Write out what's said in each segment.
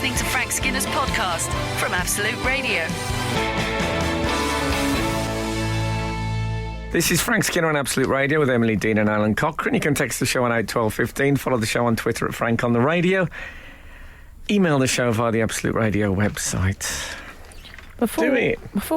listening to Frank Skinner's podcast from Absolute Radio. This is Frank Skinner on Absolute Radio with Emily Dean and Alan Cochrane. You can text the show on 81215, follow the show on Twitter at Frank on the Radio, email the show via the Absolute Radio website. Before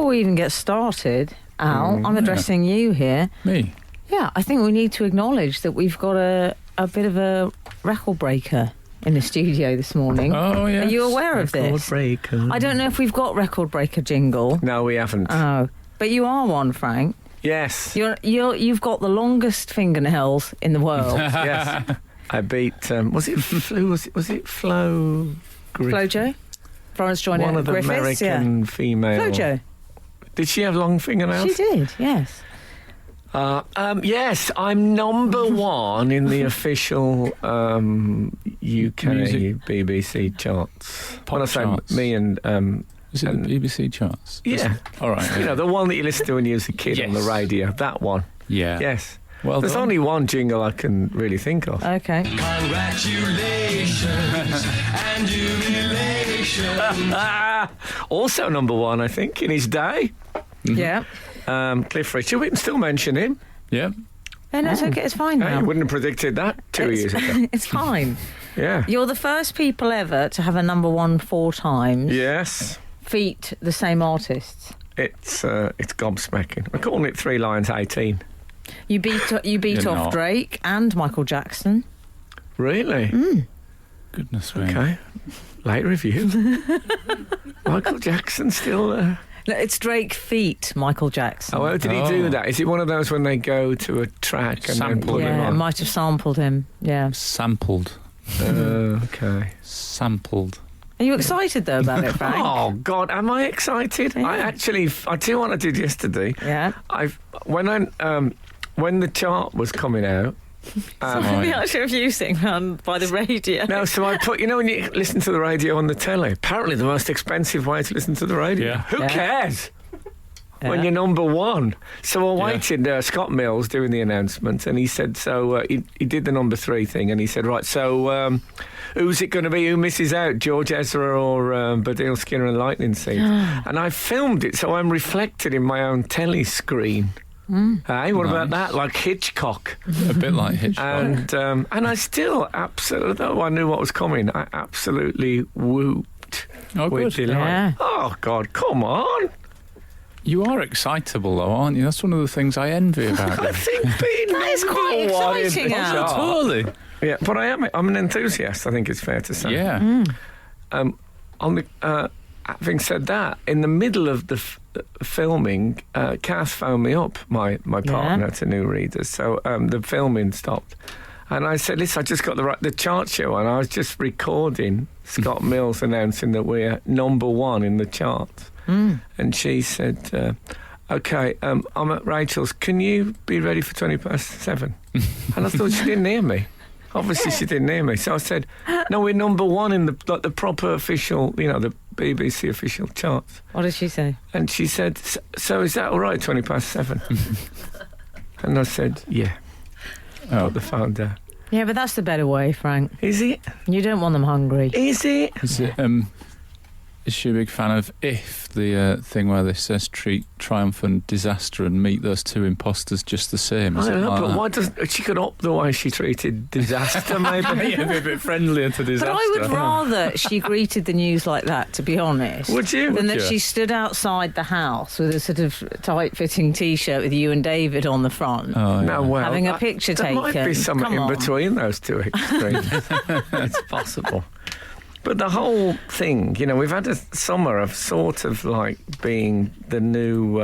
we even get started, Al, I'm addressing you here. Me? Yeah, I think we need to acknowledge that we've got a bit of a record breaker in the studio this morning. Oh, yeah. Are you aware of this? Record breaker. I don't know if we've got record breaker jingle. No, we haven't. Oh, but you are one, Frank. Yes. You've got the longest fingernails in the world. Yes. I beat, was it Flo? Was it Flo? Flojo? Florence Joyner One of the Griffiths, American female. Flojo. Did she have long fingernails? She did, yes. Yes, I'm number one in the official UK Music. BBC charts. Pop When I say charts. me and Is it the BBC charts? yeah, All right. you know, the one that you listen to when you was a kid on the Yes. radio. That one. Yeah. Yes. Well There's done. only one jingle I can really think of. Okay. Congratulations and jubilation. Also number one, I think, in his day. Yeah. Cliff Richard. We can still mention him. Yeah. No, it's okay. It's fine Hey, now. you wouldn't have predicted that 2 years ago. It's fine. Yeah. You're the first people ever to have a number one 4 times. Yes. Feat the same artists. It's gobsmacking. We're calling it 3 Lions 18. You beat You're off not. Drake and Michael Jackson. Really? Goodness me. Okay. Late review. Michael Jackson still there. No, it's Drake feat Michael Jackson. Oh, how did he do Oh. that? Is it one of those when they go to a track and then Sample. put him Yeah, on? might have sampled him. Yeah. Sampled. Okay. Sampled. Are you excited though about it, Frank? Oh God, am I excited? Yeah. I tell you what I did yesterday. Yeah. When the chart was coming out. The actual refusing by the radio. No, so I put, when you listen to the radio on the telly, apparently the most expensive way to listen to the radio. Yeah. Who Yeah. cares? When Yeah. you're number one. So I Yeah. waited, Scott Mills doing the announcement, and he said, he did the number 3 thing, and he said, right, so who's it going to be? Who misses out? George Ezra or Badil Skinner and Lightning Seed? And I filmed it, so I'm reflected in my own telly screen. Hey, what about Nice. that? Like Hitchcock. A bit like Hitchcock. And I still absolutely, though I knew what was coming, I absolutely whooped Oh, with good. delight. Yeah. Oh God, come on! You are excitable, though, aren't you? That's one of the things I envy about I you. think being That is quite number one in exciting, the Al. chart- Totally. Yeah, but I'm an enthusiast. I think it's fair to say. Yeah. Having said that, in the middle of the filming, Kath phoned me up, my partner to New Readers. So the filming stopped, and I said, "Listen, I just got the chart show, and I was just recording Scott Mills announcing that we're number one in the charts." And she said, "Okay, I'm at Rachel's. Can you be ready for 7:20?" And I thought she didn't hear me. Obviously, she didn't hear me. So I said, "No, we're number one in the proper official, the BBC official charts." What did she say? And she said, "So is that all right, 7:20?" And I said, "Yeah." Put the phone down. Yeah, but that's the better way, Frank. Is it? You don't want them hungry. Is it? Is it, is she a big fan of If, the thing where they says treat triumph and disaster and meet those 2 imposters just the same? I Is it don't know, like but that? why doesn't she could opt the way she treated disaster? Maybe. Yeah, be a bit friendlier to disaster. But I would rather she greeted the news like that, to be honest. Would you? Than Would that you? she stood outside the house with a sort of tight-fitting T-shirt with you and David on the front. Oh, yeah. No, well, Having a picture there might taken. be something Come in on. between those 2 extremes. It's possible. But the whole thing, we've had a summer of sort of like being the new.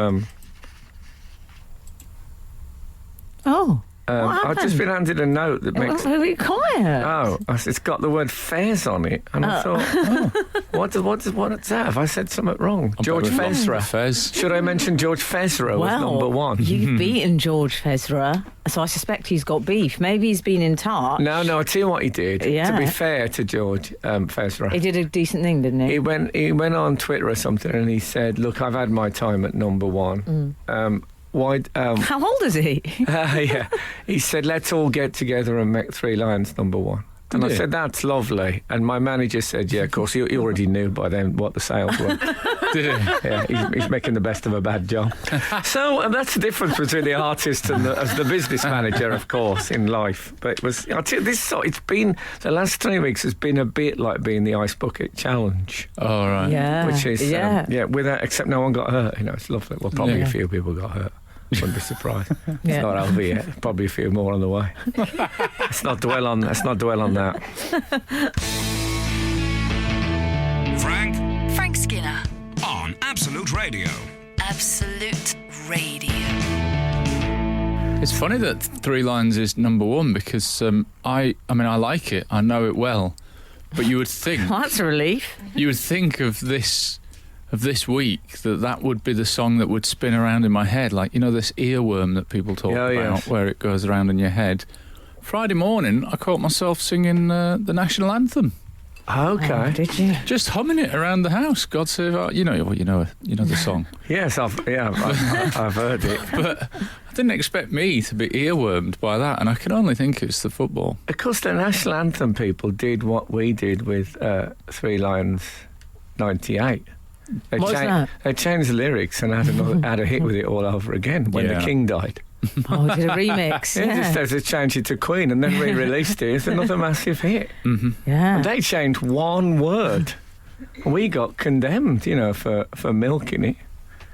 Oh, what I've just happened? been handed a note that makes. Very quiet. Oh, it's got the word fairs on it, and I thought, what does that have? I said something wrong. George Fezra. Fez. Should I mention George Fezra was number one? You've beaten George Fezra, so I suspect he's got beef. Maybe he's been in touch. No, I tell you what he did. Yeah. To be fair to George Fezra, He did a decent thing, didn't he? he went on Twitter or something, and he said, "Look, I've had my time at number one. Why?" How old is he? Yeah, he said, "Let's all get together and make 3 Lions number one." And I Yeah. said, that's lovely. And my manager said, yeah, of course, he already knew by then what the sales were. Did it? Yeah, he's making the best of a bad job. So and that's the difference between the artist and the business manager, of course, in life. But it was, I'll tell you, it's been, the last 3 weeks has been a bit like being the Ice Bucket Challenge. All right. Yeah. Which is, without, except no one got hurt. You know, it's lovely. Well, probably Yeah. a few people got hurt. Wouldn't be surprised. It's Yeah. not over yet. Probably a few more on the way. Let's not dwell on that. Frank Skinner. On Absolute Radio. Absolute Radio. It's funny that Three Lines is number one because I like it. I know it well, but you would think Well, that's a relief. of this week that would be the song that would spin around in my head, like this earworm that people talk about, yes. where it goes around in your head. Friday morning, I caught myself singing the national anthem, Okay. Oh, did you? just humming it around the house. God save our, you know the song. Yes, I've heard it. But I didn't expect me to be earwormed by that, and I can only think it's the football. Of course, the national anthem people did what we did with Three Lines 98. What was that? They changed the lyrics and had a hit with it all over again when Yeah. the King died. Oh, we did a remix. Yeah, just had to change it to Queen and then re-released it. It's another massive hit. Yeah. And they changed one word. We got condemned, for milking it.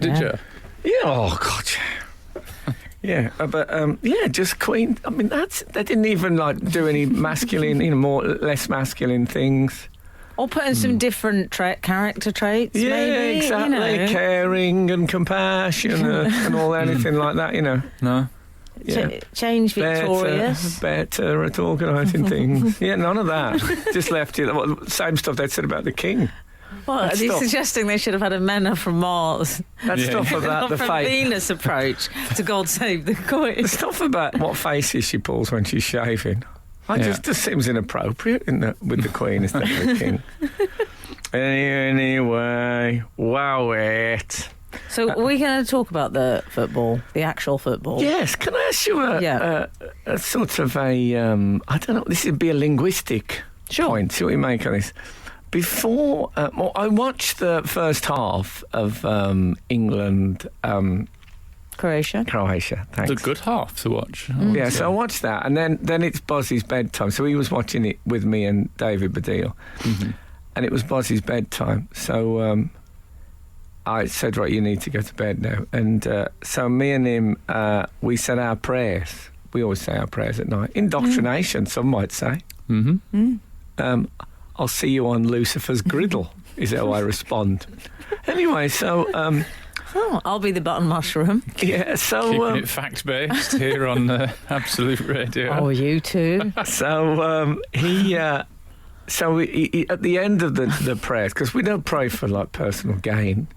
Did Yeah. you? Yeah, oh God. Yeah, but just Queen. I mean, they didn't even do any masculine, less masculine things. Or put in some different character traits, Yeah, maybe. exactly. Caring and compassion and all anything like that. No. Yeah. Change victorious. Better at organising things. Yeah, none of that. Just left it. Same stuff they'd said about the King. What, That are you stuff. suggesting they should have had a men from Mars? That Yeah. stuff about the From face. Venus approach to God Save the Queen. The stuff about what faces she pulls when she's shaving. Just seems inappropriate with the Queen instead of the King. Anyway, wow it. So we're going to talk about the football, the actual football. Yes, can I ask you a sort of I don't know, this would be a linguistic point. See what you make of this. Before, I watched the first half of England, Croatia. Thanks. The good half to watch. Yeah, so I watched that, and then it's Bozzy's bedtime. So he was watching it with me and David Baddiel, and it was Bozzy's bedtime. So I said, right, you need to go to bed now. And so me and him, we said our prayers. We always say our prayers at night. Indoctrination, some might say. I'll see you on Lucifer's griddle, is how I respond. Anyway, so... I'll be the button mushroom. yeah, so... Keeping it fact-based here on Absolute Radio. Oh, you too. So he at the end of the prayers, because we don't pray for personal gain.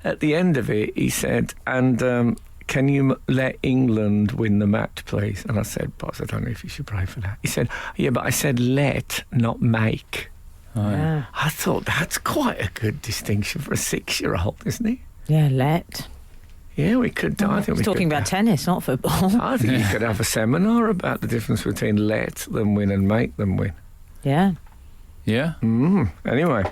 At the end of it, he said, "And can you let England win the match, please?" And I said, "Boss, I don't know if you should pray for that." He said, "Yeah, but I said let, not make." Oh, yeah. I thought that's quite a good distinction for a 6-year-old, isn't it? Yeah, let. Yeah, we could. I think we Talking could, about tennis, not football. I think you could have a seminar about the difference between let them win and make them win. Yeah. Yeah? Anyway,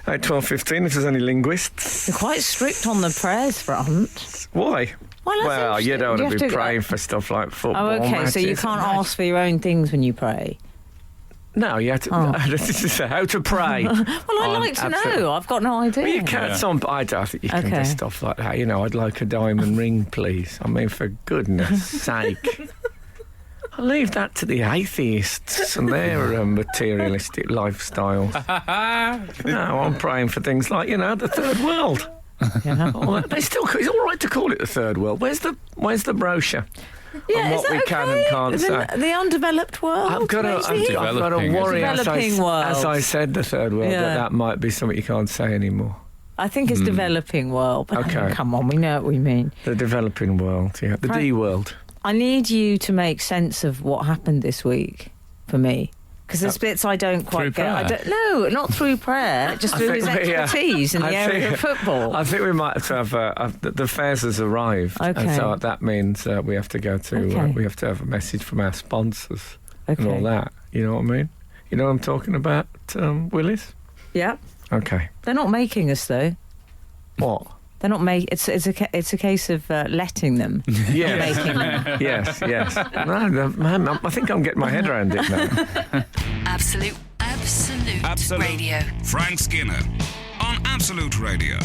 at 12:15, if there's any linguists. You're quite strict on the prayers front. Why? Well, Well, you don't you want have to be to- praying for stuff like football. Oh, okay, so you matches can't and ask for your own things when you pray. No, you have to. This is how to pray. Well, I'd like to know. I've got no idea. Well, you can't. I don't think you can do Okay. stuff like that. I'd like a diamond ring, please. I mean, for goodness sake. I leave that to the atheists and their materialistic lifestyles. No, I'm praying for things like, the third world. Yeah. Oh, they still. It's all right to call it the third world. Where's the brochure? Yeah, on is what that we can and okay? can't say. The undeveloped world. I've got maybe? Developing, to worry Developing world. as I said, the third world, Yeah. that might be something you can't say anymore. I think it's developing world. But Okay. come on, we know what we mean. The developing world, yeah. The Right. D world. I need you to make sense of what happened this week for me. Because there's bits I don't quite Through get. I prayer? don't, no, not through prayer, just I through think his we, expertise in the I area think- of football. I think we might have to have the fares has arrived, and Okay. so that means we have to go to Okay. we have to have a message from our sponsors and all Okay. that. You know what I mean? You know what I'm talking about, Willis? Yeah. Okay. They're not making us, though. What? They're not making. It's a case of letting them. Yes. Making them. Yes. Man, I think I'm getting my head around it now. Absolute Radio. Frank Skinner on Absolute Radio.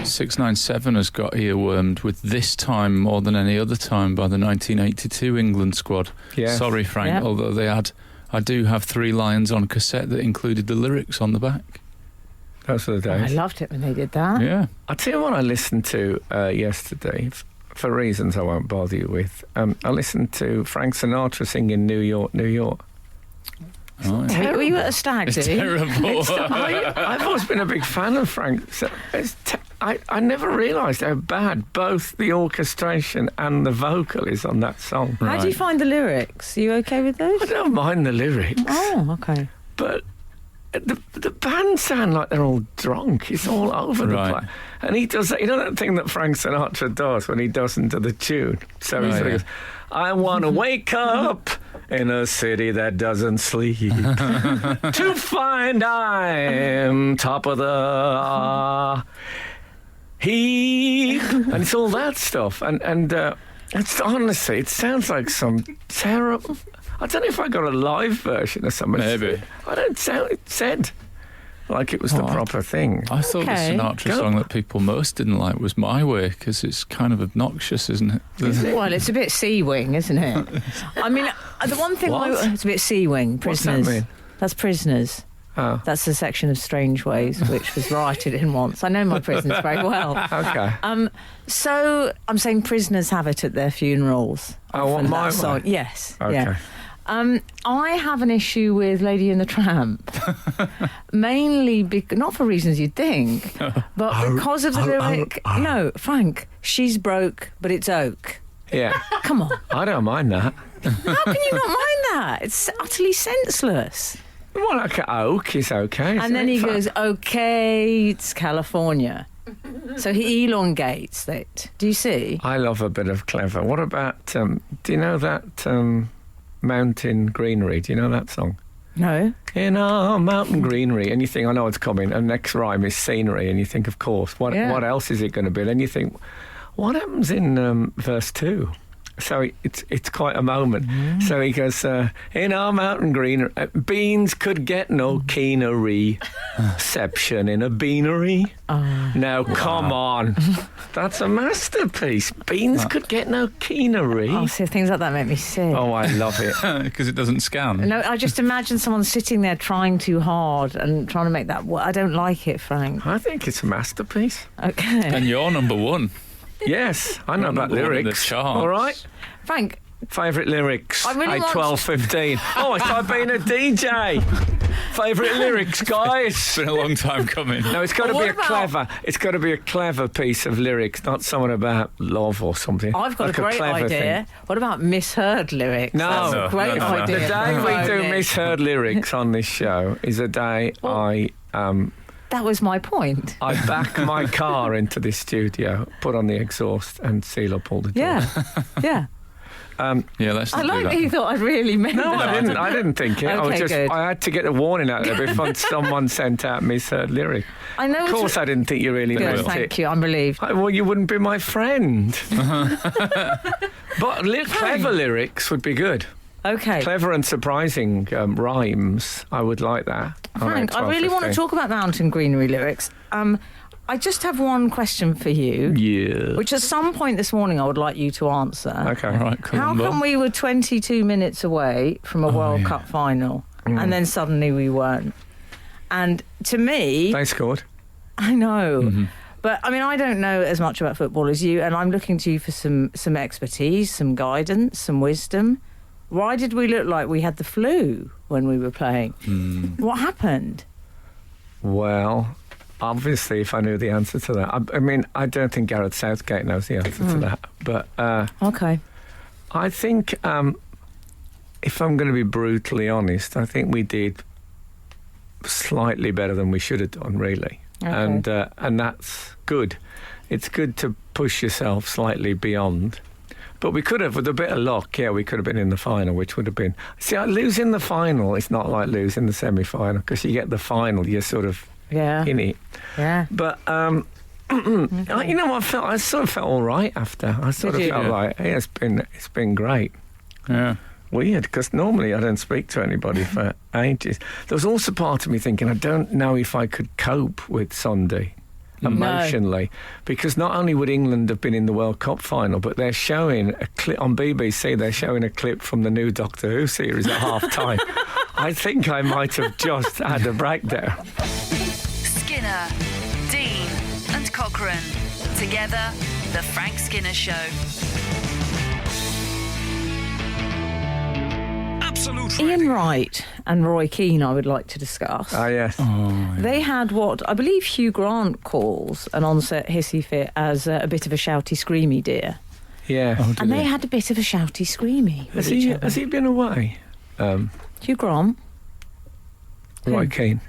697 has got earwormed with "This Time More Than Any Other Time" by the 1982 England squad. Yes. Sorry, Frank, Yep. although I do have 3 lines on cassette that included the lyrics on the back. Those were the I days. loved it when they did that. Yeah. I'll tell you what I listened to yesterday, for reasons I won't bother you with. I listened to Frank Sinatra singing New York, New York. Oh, yeah. Were you at a stag, It's did you? terrible. I've always been a big fan of Frank. So I never realised how bad both the orchestration and the vocal is on that song. How do you find the lyrics? Are you okay with those? I don't mind the lyrics, Oh, okay. but the band sound like they're all drunk. It's all over the Right. place. And he does that, you know that thing that Frank Sinatra does when he doesn't do the tune? So he Right, sort of yeah. goes, I want to wake up in a city that doesn't sleep to find I'm top of the heap. And it's all that stuff. And it's honestly, it sounds like some terrible... I don't know if I got a live version or something. Maybe. I don't sound... It said like it was the Oh, proper thing. I thought the Okay. Sinatra Go. song that people most didn't like was My Way, because it's kind of obnoxious, isn't it? Well, it's a bit sea-wing, isn't it? I mean, the one thing... What? It's a bit sea-wing, What's that Prisoners. mean? That's Prisoners. Oh, That's the section of Strange Ways, which was righted in once. I know my prisoners very well. okay. So I'm saying prisoners have it at their funerals. Oh, what, Often My that song. Way? Yes. Okay. Yeah. I have an issue with Lady and the Tramp, mainly not for reasons you'd think, but because of the lyric. No, Frank, she's broke, but it's oak. Yeah. Come on, I don't mind that. how can you not mind that? It's utterly senseless. Well, like oak is okay. And then he goes, okay, it's California. So he elongates it. Do you see? I love a bit of clever. What about, do you know that Mountain Greenery? Do you know that song? No. In our mountain greenery, and you think, I know it's coming, and next rhyme is scenery, and you think, of course, what else is it going to be? Then you think, what happens in verse 2? So it's quite a moment. So he goes, in our mountain greenery, beans could get no keener reception in a beanery. Now, come on. That's a masterpiece. Beans could get no keener Oh, see, things like that make me sick. Oh, I love it. Because it doesn't scan. No, I just imagine someone sitting there trying too hard and trying to make that. I don't like it, Frank. I think it's a masterpiece. Okay. And you're number 1. Yes, I know about Number one in the lyrics. charts. All right. Frank, Favourite lyrics? I really want- 12, 15. Oh, it's like being a DJ. Favourite lyrics, guys. It's been a long time coming. No, it's got to Well, be what a about- clever. It's got to be a clever piece of lyrics, not someone about love or something. I've got Like a great clever idea. What about misheard lyrics? No. That's a great No, no, no. idea. The day we Phone do in. misheard lyrics on this show is a day I That was my point. back my car into this studio, put on the exhaust, and seal up all the doors. Yeah. Yeah, let's I not do like that. that you thought I'd really meant No, that. I didn't think it. Okay, good. I had to get a warning out there before someone sent out misheard lyric. I know. Of course, I didn't think you really Good, meant thank it. you. I'm relieved. Well, you wouldn't be my friend. But clever lyrics would be good. Okay. Clever and surprising rhymes. I would like that. Frank, I really want to talk about Mountain Greenery lyrics. I just have one question for you, Yeah. which at some point this morning I would like you to answer. Okay. All right, How Columbo. come we were 22 minutes away from a World Cup final and then suddenly we weren't? And to me, They scored. I know. But I mean, I don't know as much about football as you, and I'm looking to you for some expertise, some guidance, some wisdom. Why did we look like we had the flu when we were playing? What happened? Well, obviously, if I knew the answer to that. I mean, I don't think Gareth Southgate knows the answer to that. But Okay. I think, if I'm going to be brutally honest, I think we did slightly better than we should have done, really. Okay. And that's good. It's good to push yourself slightly beyond. But we could have, with a bit of luck, we could have been in the final, which would have been... See, losing the final, it's not like losing the semi-final, because you get the final, you're sort of in it. Yeah. But, you know, I sort of felt all right after. I sort of felt like, hey, it's been great. Yeah. Weird, because normally I don't speak to anybody for ages. There was also part of me thinking, I don't know if I could cope with Sunday emotionally, because not only would England have been in the World Cup final, but they're showing a clip on BBC. They're showing a clip from the new Doctor Who series at half time. I think I might have just had a breakdown. Skinner, Dean, and Cochrane. Together, The Frank Skinner Show. Absolute Ian Radio. Wright and Roy Keane I would like to discuss. Ah, yes. They had what I believe Hugh Grant calls an onset hissy fit as a bit of a shouty screamy deer. Yeah. Oh, did And they he? had a bit of a shouty screamy with each other. Has he been away? Hugh Grant? Roy Keane.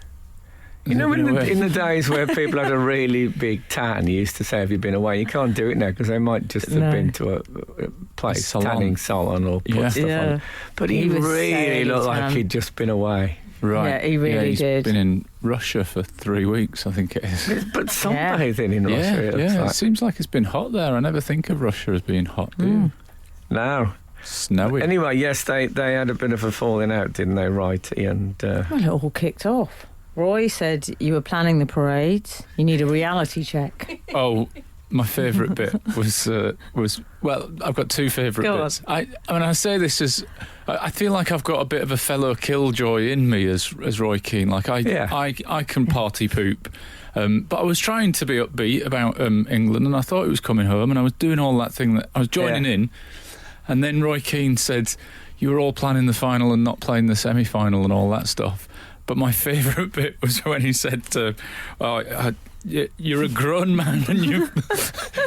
You Has know, he been away? in the days where people had a really big tan, you used to say, have you been away? You can't do it now because they might just have No. been to a place, Salon. tanning salon or put Yeah. stuff Yeah. on. But he He was really so looked like tan. he'd just been away. Right. Yeah, he really he's did. been in Russia for 3 weeks, I think it is. But sunbathing in Yeah, Russia, it looks yeah. like. It seems like it's been hot there. I never think of Russia as being hot, do you? No. Snowy. Anyway, yes, they had a bit of a falling out, didn't they, Wrighty? And Well, it all kicked off. Roy said you were planning the parades. You need a reality check. Oh, my favourite bit was well, I've got two favourite Go bits. I mean, I say this as I feel like I've got a bit of a fellow killjoy in me as Roy Keane. Like I can party poop. But I was trying to be upbeat about England, and I thought it was coming home, and I was doing all that thing that I was joining in, and then Roy Keane said, "You were all planning the final and not playing the semi-final and all that stuff." But my favourite bit was when he said, "You're a grown man, and you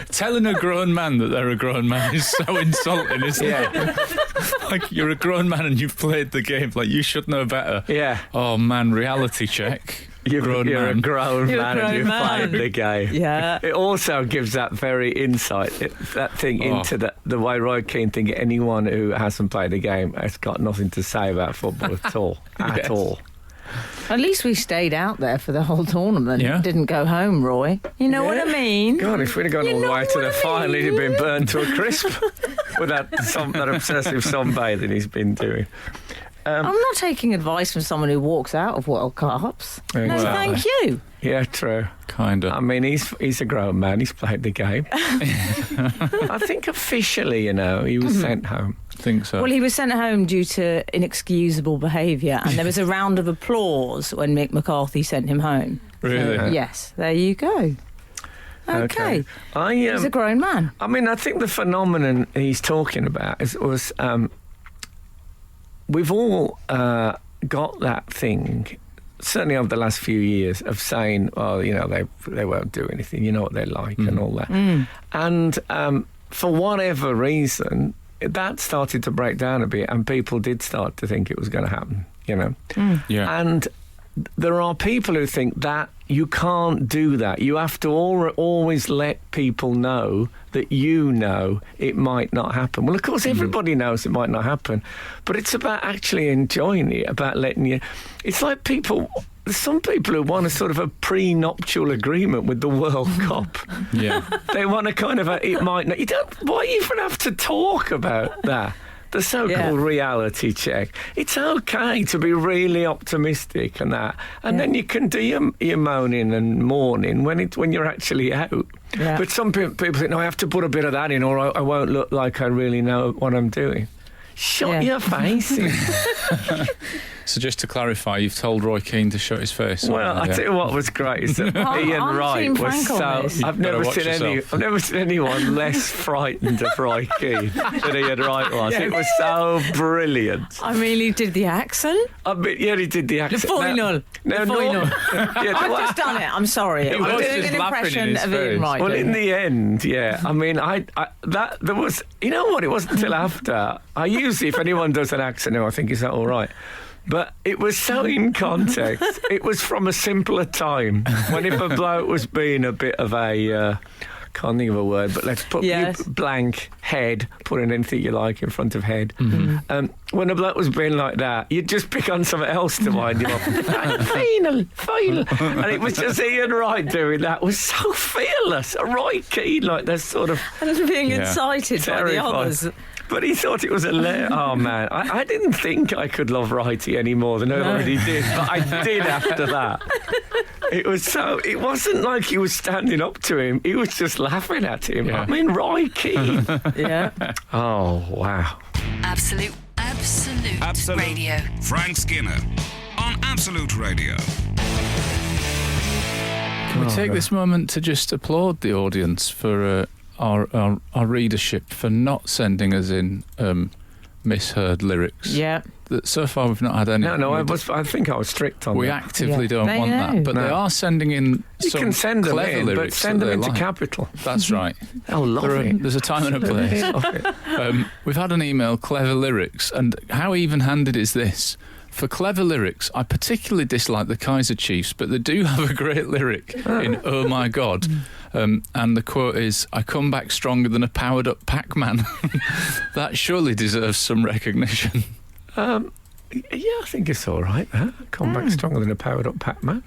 telling a grown man that they're a grown man is so insulting, isn't it? Like, you're a grown man and you've played the game, like you should know better." yeah. Oh man, reality check. You're a grown You're a man grown and you've man. played the game. Yeah. It also gives that very insight, that thing into the way Roy Keane thinks anyone who hasn't played a game has got nothing to say about football at all. At all. At least we stayed out there for the whole tournament. Yeah. Didn't go home, Roy. You know what I mean? God, if we'd have gone all the way to the final, he'd have been burned to a crisp with that obsessive sunbathing he's been doing. I'm not taking advice from someone who walks out of World Cups. No, Well, thank you. Yeah, true. Kinda. I mean, he's a grown man. He's played the game. I think officially, he was sent home. I think so. Well, he was sent home due to inexcusable behaviour, and there was a round of applause when Mick McCarthy sent him home. Really? So, yes, there you go. Okay. He's a grown man. I mean, I think the phenomenon he's talking about was we've all got that thing, certainly over the last few years, of saying, well, they won't do anything, you know what they're like and all that. And for whatever reason, that started to break down a bit, and people did start to think it was going to happen, Yeah. And there are people who think that you can't do that. You have to always let people know that it might not happen. Well, of course, everybody knows it might not happen, but it's about actually enjoying it, about letting you... It's like some people who want a sort of a prenuptial agreement with the World Cup. Yeah. They want a kind of it might not... Why even have to talk about that? The so-called reality check. It's okay to be really optimistic and that, and then you can do your moaning and mourning when you're actually out. Yeah. But some people think, no, I have to put a bit of that in, or I won't look like I really know what I'm doing. Shut your face in. So just to clarify, you've told Roy Keane to shut his face. Well, I tell you what was great is that Ian I'm Wright Team was Frank on so. this. I've better never watch seen anyone less frightened of Roy Keane than Ian Wright was. It was so brilliant. I mean, he did the accent. I mean, yeah, he did the accent. The final. I've just done it. I'm sorry. I'm was doing just an laughing in impression his of Ian face. Wright. Well, in the end, yeah. I mean, there was. You know what? It wasn't until after. I usually, if anyone does an accent now, I think, is that all right? But it was so in context. It was from a simpler time when if a bloke was being a bit of a can't think of a word, but let's put Yes. blank head, put in anything you like in front of head. When a bloke was being like that, you'd just pick on something else to wind him up. Final. And it was just Ian Wright doing that. It was so fearless. A Wrighty Keane, like that sort of And being Yeah. incited by the terrified. others. But he thought it was hilarious. Oh, man. I didn't think I could love Wrighty any more than I already did, but I did after that. It wasn't like he was standing up to him. He was just laughing at him. Yeah. I mean, Wrighty Keane. Yeah. Oh, wow. Absolute Radio. Frank Skinner on Absolute Radio. Can we take this moment to just applaud the audience for our readership for not sending us in misheard lyrics? Yeah. That so far we've not had any. No, I think I was strict on We that. actively Yeah. don't They want know. that, but they No. are sending in You some can send them clever in, but lyrics send that them they into like. capital. That's right. Oh, love it. There's a time and a place. Love it. We've had an email, clever lyrics, and how even-handed is this? For clever lyrics, I particularly dislike the Kaiser Chiefs, but they do have a great lyric in "Oh My God," and the quote is, "I come back stronger than a powered-up Pac-Man." That surely deserves some recognition. Yeah, I think it's all right, that. Come back stronger than a powered-up Pac-Man.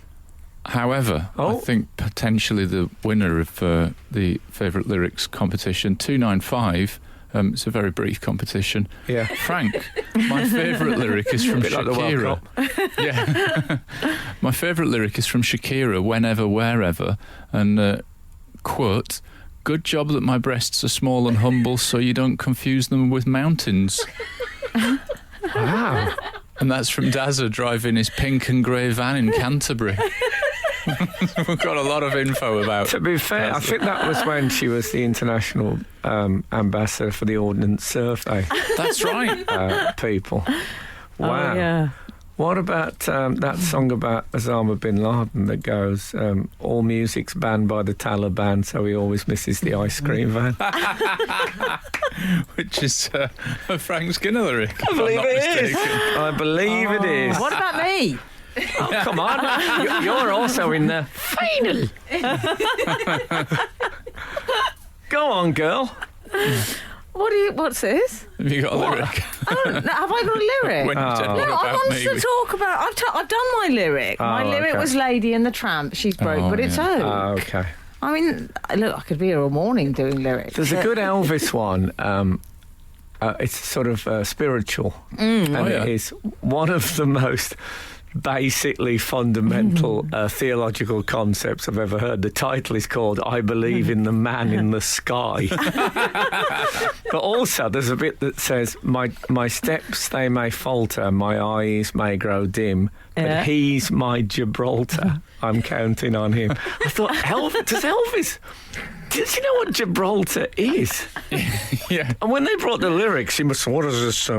However, I think potentially the winner of the favourite lyrics competition, 295. It's a very brief competition. Yeah. Frank, my favourite lyric is from Bit like the World Shakira. Yeah. My favourite lyric is from Shakira, "Whenever, Wherever," and quote, "Good job that my breasts are small and humble so you don't confuse them with mountains." Wow. And that's from Dazza driving his pink and grey van in Canterbury. We've got a lot of info about. To be fair, I think that was when she was the international ambassador for the Ordnance Survey That's right. people. Wow. Oh, yeah. What about that song about Osama bin Laden that goes, all music's banned by the Taliban, so he always misses the ice cream van? Which is a Frank Skinner lyric. I believe it is. I believe it is. What about me? Oh, come on. You're also in the final. Go on, girl. What's this? Have you got a lyric? Oh, no, have I got a lyric? When you said Oh. what No, I about wanted me? to talk about. I've done my lyric. My Oh, lyric okay. was "Lady and the Tramp." She's broke, Oh, but it's yeah. oak. Okay. I mean, look, I could be here all morning doing lyrics. There's a good Elvis one. It's sort of spiritual. And Oh, yeah. it is one of the most basically fundamental theological concepts I've ever heard. The title is called "I Believe in the Man in the Sky." But also there's a bit that says, my steps they may falter, my eyes may grow dim, but Yeah. he's my Gibraltar. I'm counting on him. I thought, does he know what Gibraltar is? Yeah. And when they brought the lyrics, he must say, what is this,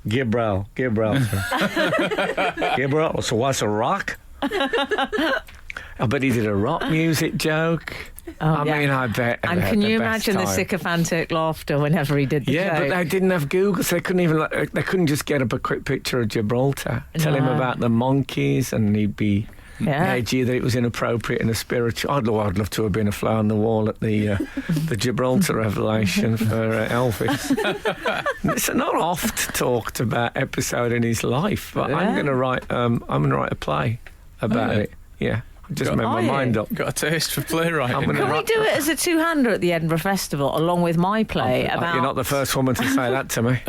Gibraltar. Gibraltar, so what's a rock? I bet he did a rock music joke. I mean, I bet. And they had can the you best imagine the time. sycophantic laughter whenever he did the Yeah, joke? but they didn't have Google, so they couldn't even. They couldn't just get up a quick picture of Gibraltar, tell him No. about the monkeys, and he'd be Yeah. edgy that it was inappropriate and a spiritual. I'd love to have been a fly on the wall at the Gibraltar revelation for Elvis. It's not oft talked about episode in his life, but I'm Yeah. going to write. I'm going to write a play about yeah. it. Yeah, I just Got- made my Are you? mind up. Got a taste for playwriting. I'm gonna Can we write- do it as a two-hander at the Edinburgh Festival, along with my play about? You're not the first woman to say that to me.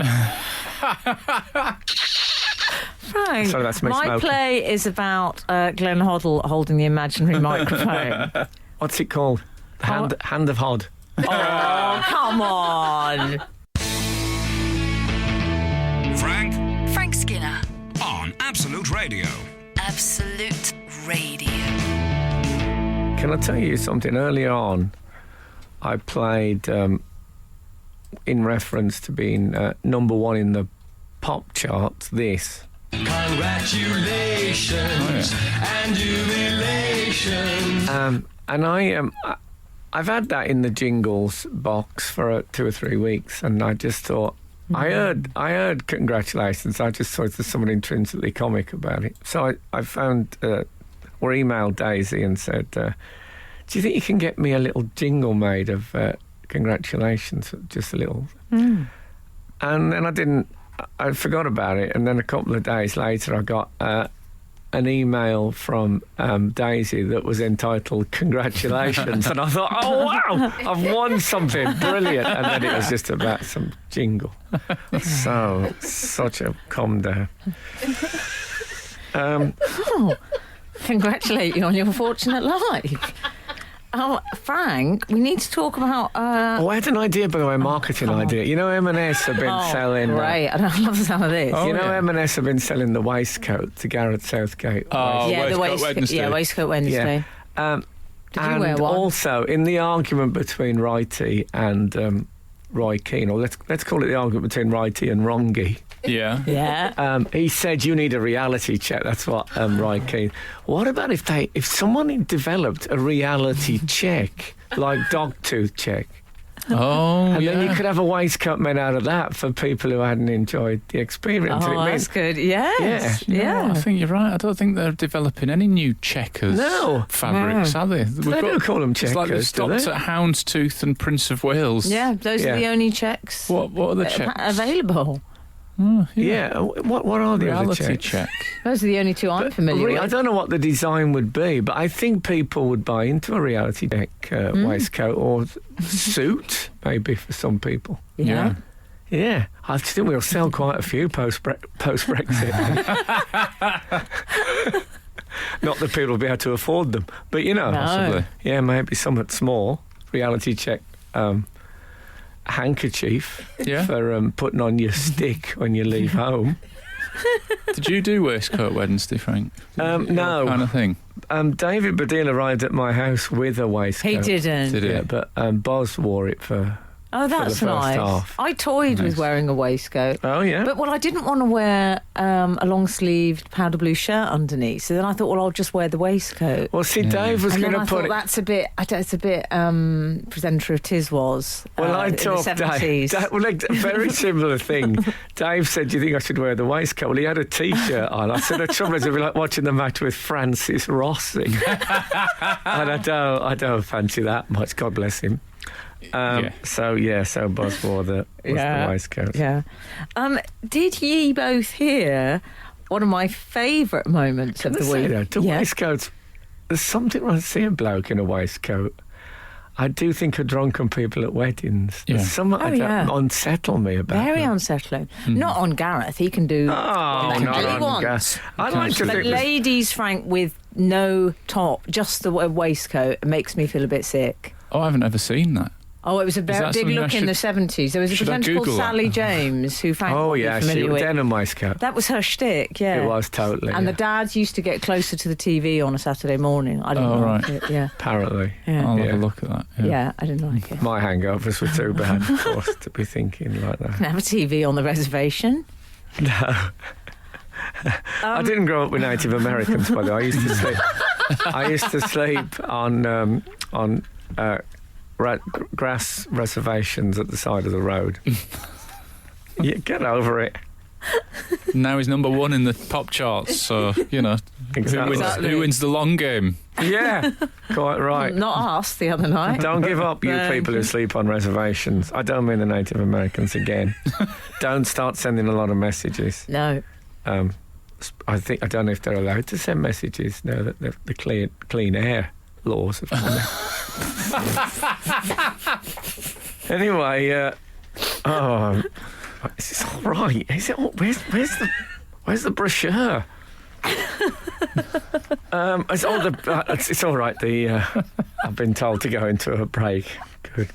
Frank, So that's me my smoking. play is about Glenn Hoddle holding the imaginary microphone. What's it called? Hand of Hod. Oh, come on! Frank Skinner. on Absolute Radio. Absolute Radio. Can I tell you something? Earlier on, I played in reference to being number one in the pop charts. This. Congratulations and jubilations. And I've had that in the jingles box for 2 or 3 weeks, and I just thought I heard congratulations. I just thought there's something intrinsically comic about it. So I found or emailed Daisy and said, do do you think you can get me a little jingle made of congratulations, just a little? And then I forgot about it, and then a couple of days later I got an email from Daisy that was entitled congratulations, and I thought, oh wow, I've won something brilliant, and then it was just about some jingle. Such a calm down. Congratulate you on your fortunate life. Oh, Frank, we need to talk about... I had an idea, by the way, a marketing idea. You know, M&S have been selling... Right, I love the sound of this. M&S have been selling the waistcoat to Gareth Southgate. Waistcoat Wednesday. Yeah, Waistcoat Wednesday. Yeah. Did you wear one? Also, in the argument between Wrighty and Roy Keane, or let's call it the argument between Wrighty and Rongi. Yeah. He said you need a reality check. That's what Roy Keane. What about if someone developed a reality check, like dog tooth check? And then you could have a waistcoat made out of that for people who hadn't enjoyed the experience. Oh, that's good. Yes. Yeah. No, I think you're right. I don't think they're developing any new checkers fabrics, are they? They do call them checkers. It's like they've stopped at Houndstooth and Prince of Wales. Yeah, those are the only checks. What are the checks available? Oh, yeah. What are the reality other checks? check? Those are the only two I'm familiar with. I don't know what the design would be, but I think people would buy into a reality check waistcoat or suit, maybe for some people. Yeah. Yeah, I think we'll sell quite a few post-Brexit. Not that people will be able to afford them, but possibly. Yeah, maybe something small. Reality check handkerchief for putting on your stick when you leave home. Did you do Waistcoat Wednesday, Frank? No. Kind of thing. David Baddiel arrived at my house with a waistcoat. He didn't. Did he? Yeah, but Boz wore it for... Oh, that's for the first nice. half. I toyed with wearing a waistcoat. Oh, yeah? But, I didn't want to wear a long-sleeved powder blue shirt underneath. So then I thought, I'll just wear the waistcoat. Well, see, Dave was going to put it... that's a bit... It's a bit presenter of Tiz was. Well, I in the talked 70s. a very similar thing. Dave said, do you think I should wear the waistcoat? Well, he had a T-shirt on. I said, the trouble is, it'd be like watching the match with Francis Rossi. And I don't fancy that much, God bless him. So Buzz wore the waistcoat. Yeah. Did ye both hear one of my favourite moments of the week? The waistcoats. There's something when I see a bloke in a waistcoat. I do think of drunken people at weddings. There's something that unsettle me about Very them. unsettling. Not on Gareth. He can do not on Gareth. I like to think ladies, Frank, with no top, just the waistcoat, makes me feel a bit sick. Oh, I haven't ever seen that. Oh, it was a very big look in the 70s. There was a presenter called Sally James who Frank she was denim waistcoat. That was her shtick, yeah. It was totally. And the dads used to get closer to the TV on a Saturday morning. I didn't like it, Apparently. Yeah. I'll have a look at that. Yeah, I didn't like it. My hangovers were too bad, of course, to be thinking like that. Can I have a TV on the reservation? No. I didn't grow up with Native Americans, by the way. I used to sleep on grass reservations at the side of the road. Get over it. Now he's number one in the pop charts, so exactly. who wins the long game? Yeah, quite right. Not us the other night. Don't give up, you people who sleep on reservations. I don't mean the Native Americans again. Don't start sending a lot of messages. No. I don't know if they're allowed to send messages now that the clean air laws have come out. Anyway, is this all right? Is it all, where's the brochure? It's all right. I've been told to go into a break.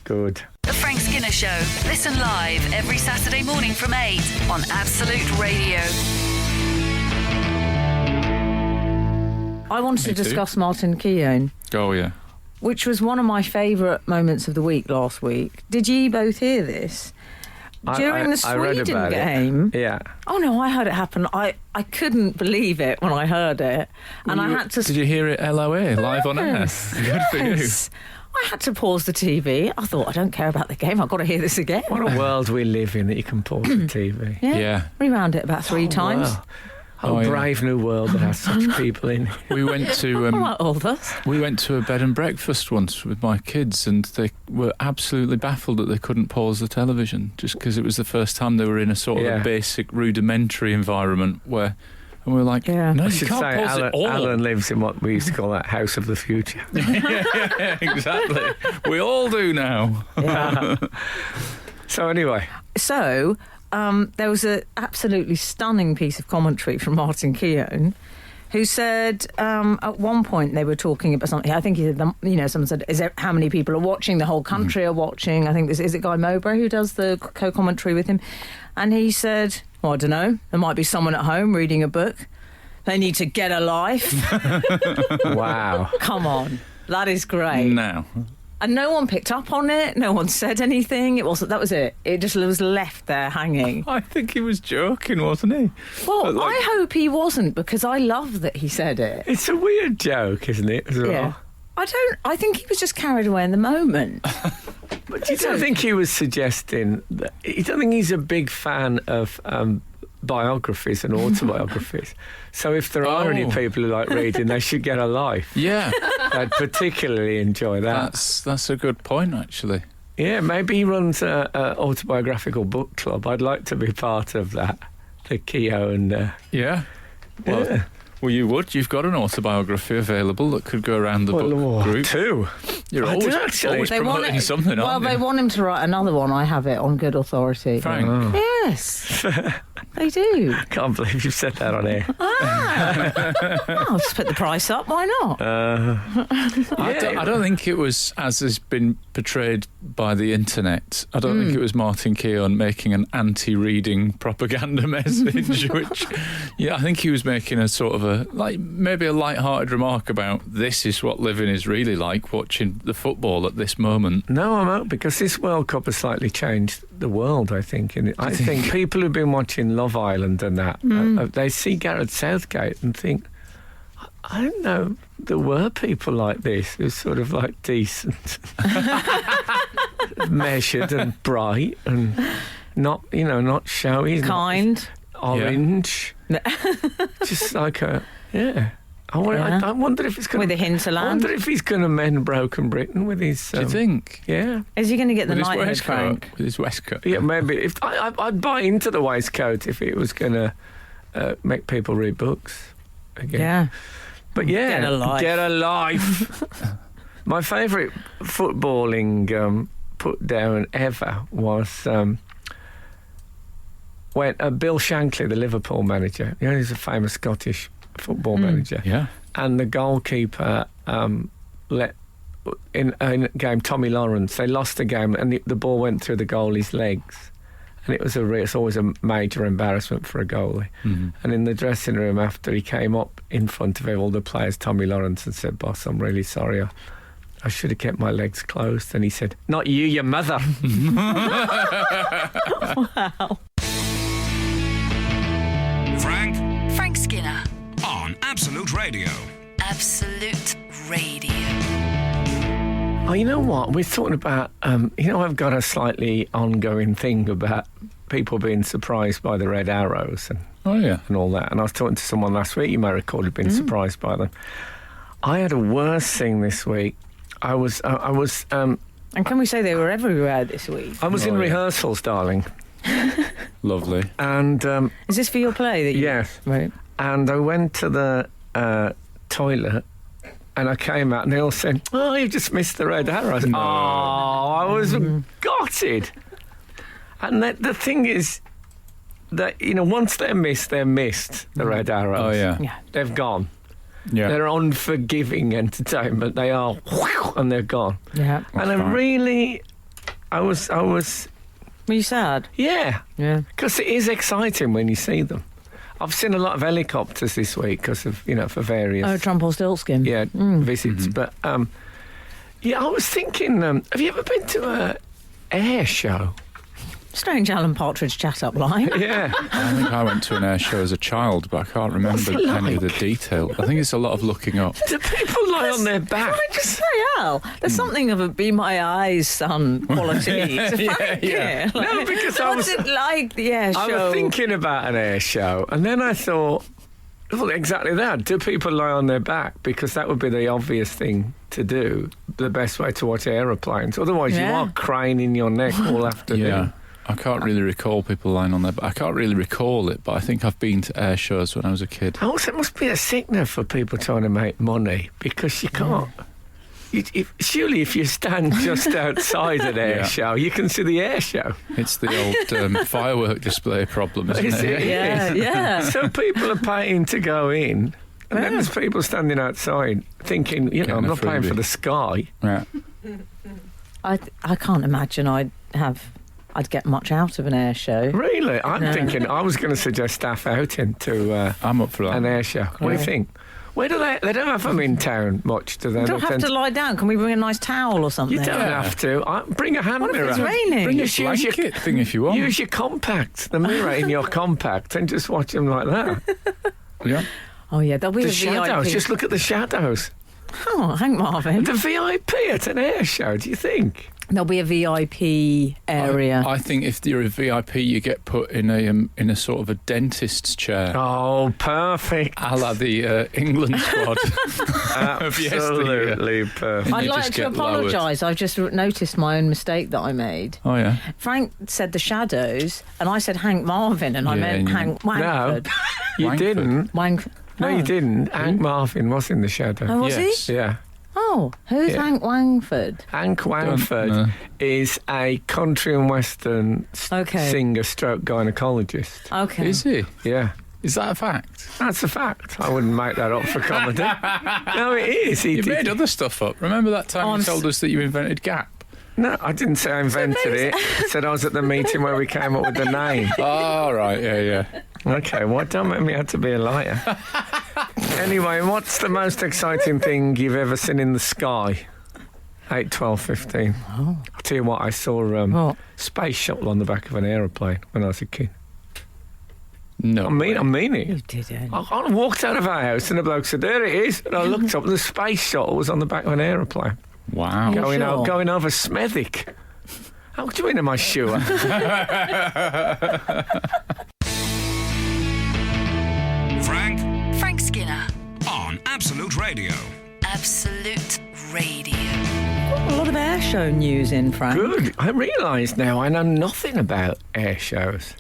Good. The Frank Skinner Show. Listen live every Saturday morning from 8 on Absolute Radio. I wanted to discuss Martin Keown. Oh, yeah. Which was one of my favourite moments of the week last week. Did you both hear this? During the Sweden game. Yeah. Oh no, I heard it happen. I couldn't believe it when I heard it. And I had to... Did you hear it LOA, live on air? Good for you. I had to pause the TV. I thought, I don't care about the game. I've got to hear this again. What a world we live in that you can pause the TV. Yeah. Rewound it about 3 times. Wow. brave new world that has such people in. We went to all of us. we went to a bed and breakfast once with my kids, and they were absolutely baffled that they couldn't pause the television, just because it was the first time they were in a sort of a basic rudimentary environment where. And we were like, no, I you should can't say pause it all. Alan lives in what we used to call that house of the future. yeah, exactly. We all do now. Yeah. So anyway. So there was an absolutely stunning piece of commentary from Martin Keown, who said at one point they were talking about something. I think he said, someone said, how many people are watching? The whole country are watching. I think is it Guy Mowbray who does the co-commentary with him? And he said, well, I don't know, there might be someone at home reading a book. They need to get a life. Wow. Come on. That is great. Now. And no one picked up on it. No one said anything. That was it. It just was left there hanging. I think he was joking, wasn't he? Well, I hope he wasn't, because I love that he said it. It's a weird joke, isn't it? As well? Yeah. I think he was just carried away in the moment. But you don't think he was suggesting that? You don't think he's a big fan of biographies and autobiographies? So if there are any people who like reading, they should get a life. Yeah. I'd particularly enjoy that. That's a good point, actually. Yeah, maybe he runs an autobiographical book club. I'd like to be part of that. The Keown. Yeah. Well, yeah. Well, you would. You've got an autobiography available that could go around the book group. Two. You're always promoting something, aren't you? Well, they want him to write another one. I have it on good authority. Frank. Oh. Yes. They do. I can't believe you've said that on air. I'll just put the price up. Why not? I don't think it was, as has been portrayed by the internet, I don't think it was Martin Keown making an anti-reading propaganda message, which, I think he was making a sort of maybe a light-hearted remark about this is what living is really like, watching the football at this moment. No, I'm out, because this World Cup has slightly changed the world, I think. And I think people who've been watching Love Island and that, they see Gareth Southgate and think, I don't know, there were people like this who's sort of like decent, measured and bright and not showy. Kind. Orange. Yeah. Just like I wonder if it's going with a hinterland. I wonder if he's going to mend Broken Britain with his. Do you think? Yeah. Is he going to get the with knighthood, Frank? With his waistcoat. Yeah, maybe. If I'd buy into the waistcoat if it was going to make people read books again. Yeah. But yeah, get a life. My favourite footballing put down ever was when Bill Shankly, the Liverpool manager, he's a famous Scottish football manager. Yeah. And the goalkeeper let in a game, Tommy Lawrence, they lost a game and the ball went through the goalie's legs. And it's always a major embarrassment for a goalie. Mm-hmm. And in the dressing room after, he came up in front of all the players, Tommy Lawrence, and said, "Boss, I'm really sorry. I should have kept my legs closed." And he said, "Not you, your mother." Wow. Frank Skinner on Absolute Radio. Absolute Radio. Oh, you know what? We're talking about, I've got a slightly ongoing thing about people being surprised by the red arrows and all that. And I was talking to someone last week, you may recall, who'd been surprised by them. I had a worse thing this week. I was. And can we say they were everywhere this week? I was in rehearsals, darling. Lovely. And is this for your play? That you... Yes. Right. And I went to the toilet. And I came out and they all said, "Oh, you've just missed the red arrows." No. Oh, I was gutted. And the thing is that, once they're missed, the red arrows. Oh, yeah. They've gone. Yeah. They're unforgiving entertainment. They are, and they're gone. Yeah. And I was... Were you sad? Yeah. Yeah. Because it is exciting when you see them. I've seen a lot of helicopters this week because of, for various... Oh, Trumpelstiltskin. Yeah, visits. Mm-hmm. But, I was thinking, have you ever been to a air show? Strange Alan Partridge chat-up line. Yeah. I think I went to an air show as a child, but I can't remember any of the detail. I think it's a lot of looking up. Do people lie on their back? Can I just say, Al, there's something of a Be My Eyes son quality to Frank here. No, because what's it like, the air show? I was thinking about an air show, and then I thought, Well, exactly that. Do people lie on their back? Because that would be the obvious thing to do, the best way to watch aeroplanes. Otherwise, you are craning your neck all afternoon. Yeah. I can't really recall people lying on their back. I can't really recall it, but I think I've been to air shows when I was a kid. Also, it must be a sickener for people trying to make money, because you can't. Surely if you stand just outside an air show, you can see the air show. It's the old firework display problem, isn't it? Yeah. So people are paying to go in, and then there's people standing outside thinking, I'm not paying for the sky. Yeah. I can't imagine I'd get much out of an air show. Really? I'm thinking I was going to suggest staff outing to I'm up for that. an air show. What do you think? Where do they don't have them in town much, do they? You don't have to lie down. Can we bring a nice towel or something? You don't have to. Bring a hand What if mirror. it's raining? Bring a blanket thing if you want. Use your compact, the mirror in your compact, and just watch them like that. Yeah. Oh, yeah, there'll be The a shadows. VIP. Just look at the shadows. Oh, Hank Marvin. The VIP at an air show, do you think? There'll be a VIP area. I think if you're a VIP, you get put in a sort of a dentist's chair. Oh, perfect. A la the England squad. Absolutely perfect. I'd you like just to get lowered. apologise. I've just noticed my own mistake that I made. Oh, yeah. Frank said the Shadows, and I said Hank Marvin, and I Yeah, meant and you Hank No, Wangford. you Wangford. didn't. No, Oh. you didn't. Hank Marvin was in the shadow. Oh, was Yes. he? Yeah. Oh, who's Yeah. Hank Wangford? Hank Wangford know. is a country and western Okay. singer stroke gynecologist. Okay. Is he? Yeah. Is that a fact? That's a fact. I wouldn't make that up for comedy. No, it is. You made other stuff up. Remember that time you told us that you invented Gap? No, I didn't say I invented it. I said I was at the meeting where we came up with the name. Oh, right. Yeah. Okay, don't make me out to be a liar. Anyway, what's the most exciting thing you've ever seen in the sky? 8, 12, 15. Oh. I'll tell you what, I saw What? space shuttle on the back of an aeroplane when I was a kid. No. I mean it. You didn't. I walked out of our house and the bloke said, "There it is." And I looked up and the space shuttle was on the back of an aeroplane. Wow. You sure? Going over Smethwick. How do you mean, am I sure? Frank Skinner. on Absolute Radio. Absolute Radio. A lot of air show news in, Frank. Good. I realise now I know nothing about air shows.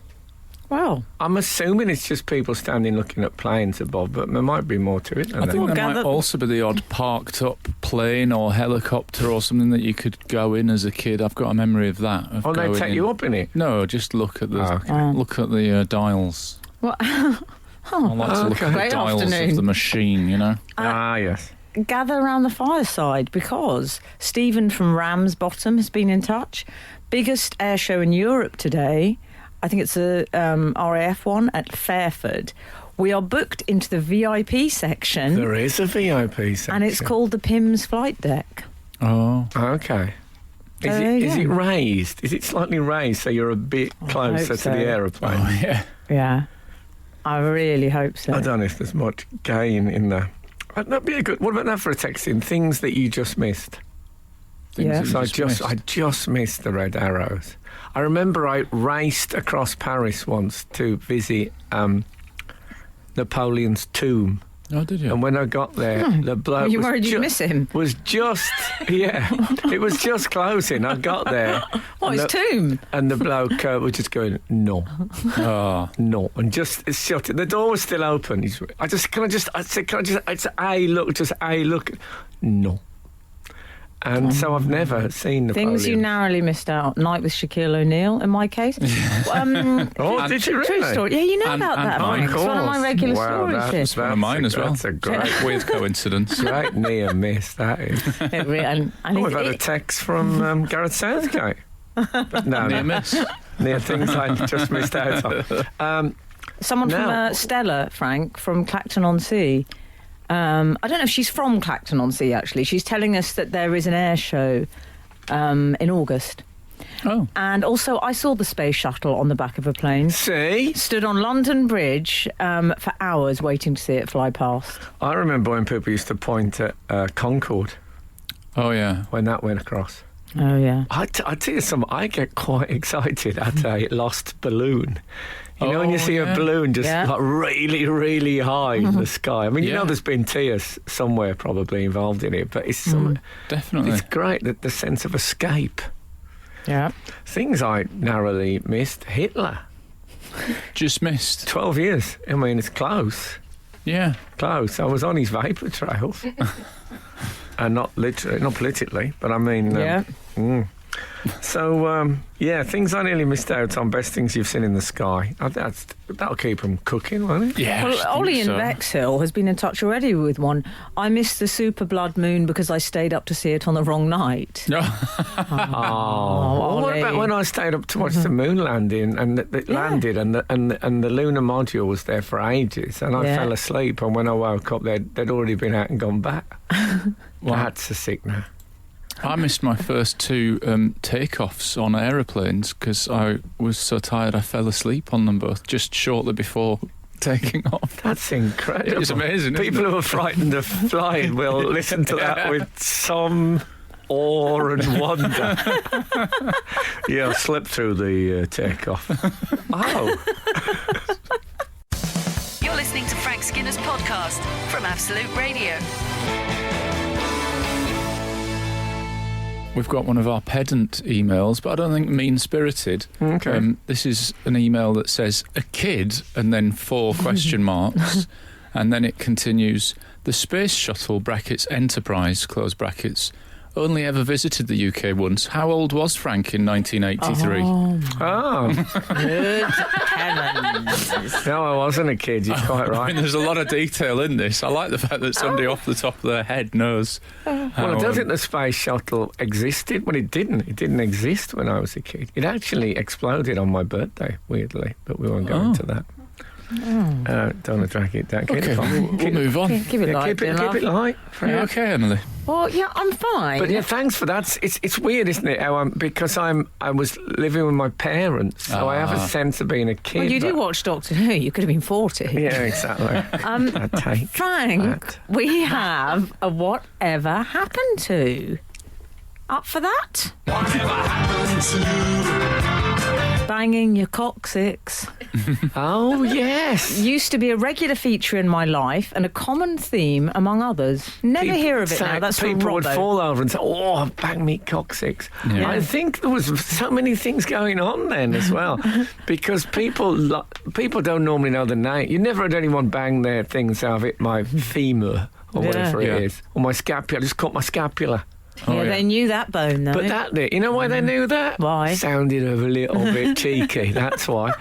Well, I'm assuming it's just people standing looking at planes above, but there might be more to it than I that. think there gather- might also be the odd parked up plane or helicopter or something that you could go in as a kid. I've got a memory of that. Of Oh, they going take in. you up in it? No, just look at the dials. what? I like to look at the Great dials afternoon. of the machine, you know. Yes. Gather around the fireside because Stephen from Ramsbottom has been in touch. Biggest air show in Europe today. I think it's a RAF one at Fairford. We are booked into the VIP section. There is a VIP section. And it's called the PIMS flight deck. Oh. Okay. Is it raised? Is it slightly raised so you're a bit closer hope to so. the aeroplane? Oh, yeah. Yeah. I really hope so. I don't know if there's much gain in that. That'd be a good. What about that for a texting? Things that you just missed. Yeah. So I just missed the red arrows. I remember I raced across Paris once to visit Napoleon's tomb. Oh, did you? And when I got there, the bloke Were you was worried you'd miss him? Was just it was just closing. I got there. What, and his tomb? And the bloke was just going, no, Oh. no, and just shut it. The door was still open. I said, can I just look, no. And so I've never seen Napoleon. Things you narrowly missed out. Night with Shaquille O'Neal, in my case. Oh, did you really? True story. Yeah, you know And- about and that, mine, Frank. It's one of my regular stories. That's one of mine as well. That's a great, Weird coincidence. great near miss, that is. And We've had a text from Gareth Southgate. But no, Near miss. near things I just missed out on. someone from Now- Stella, Frank, from Clacton-on-Sea. I don't know if she's from Clacton-on-Sea, actually. She's telling us that there is an air show in August. Oh. And also, I saw the space shuttle on the back of a plane. See? Stood on London Bridge for hours waiting to see it fly past. I remember when people used to point at Concorde Oh, yeah. when that went across. Oh, yeah. I tell you something, I get quite excited at a lost balloon. You know, when you see a balloon just like really, really high in the sky. I mean, you know, there's been tears somewhere probably involved in it, but it's definitely. It's great that the sense of escape. Yeah. Things I narrowly missed. Hitler. Just missed. 12 years. I mean, it's close. Yeah. Close. I was on his vapor trails. And not literally, not politically, but I mean... So, things I nearly missed out on. Best things you've seen in the sky. That'll keep them cooking, won't it? Yeah. Well, Ollie in Bexhill has been in touch already with one. I missed the super blood moon because I stayed up to see it on the wrong night. What about when I stayed up to watch the moon landing and it landed and the lunar module was there for ages and I fell asleep and when I woke up they'd already been out and gone back. That's a sickener. I missed my first 2 takeoffs on aeroplanes because I was so tired I fell asleep on them both just shortly before taking off. That's incredible. It's amazing. People who are frightened of flying will listen to that with some awe and wonder. I'll slip through the takeoff. You're listening to Frank Skinner's podcast from Absolute Radio. We've got one of our pedant emails, but I don't think mean-spirited. Okay. This is an email that says, a kid, and then 4 question marks, and then it continues, the Space Shuttle, brackets, Enterprise, close brackets, only ever visited the UK once. How old was Frank in 1983? Good heavens. No, I wasn't a kid, you're quite I right. mean, there's a lot of detail in this. I like the fact that somebody off the top of their head knows. Well, I don't think the Space Shuttle existed. Well, it didn't. It didn't exist when I was a kid. It actually exploded on my birthday, weirdly, but we won't go into that. Don't want to drag it down. Okay, we'll move on. Keep it light. Keep it light. Are you okay, Emily? Well, yeah, I'm fine. But thanks for that. It's weird, isn't it? How because I was living with my parents, so I have a sense of being a kid. Well, you do watch Doctor Who. You could have been 40. Yeah, exactly. Frank, we have a whatever happened to. Up for that? Whatever happened to Banging your coccyx. Oh, yes. Used to be a regular feature in my life and a common theme among others. Never hear of it now. That's from people would Robbo. fall over and say, "Oh, bang me coccyx." Yeah. I think there was so many things going on then as well, because people don't normally know the name. You never had anyone bang their things out of it, my femur or whatever it is, or my scapula. I just caught my scapula. They knew that bone, though. But you know why they knew that? Why? Sounded a little bit cheeky, that's why.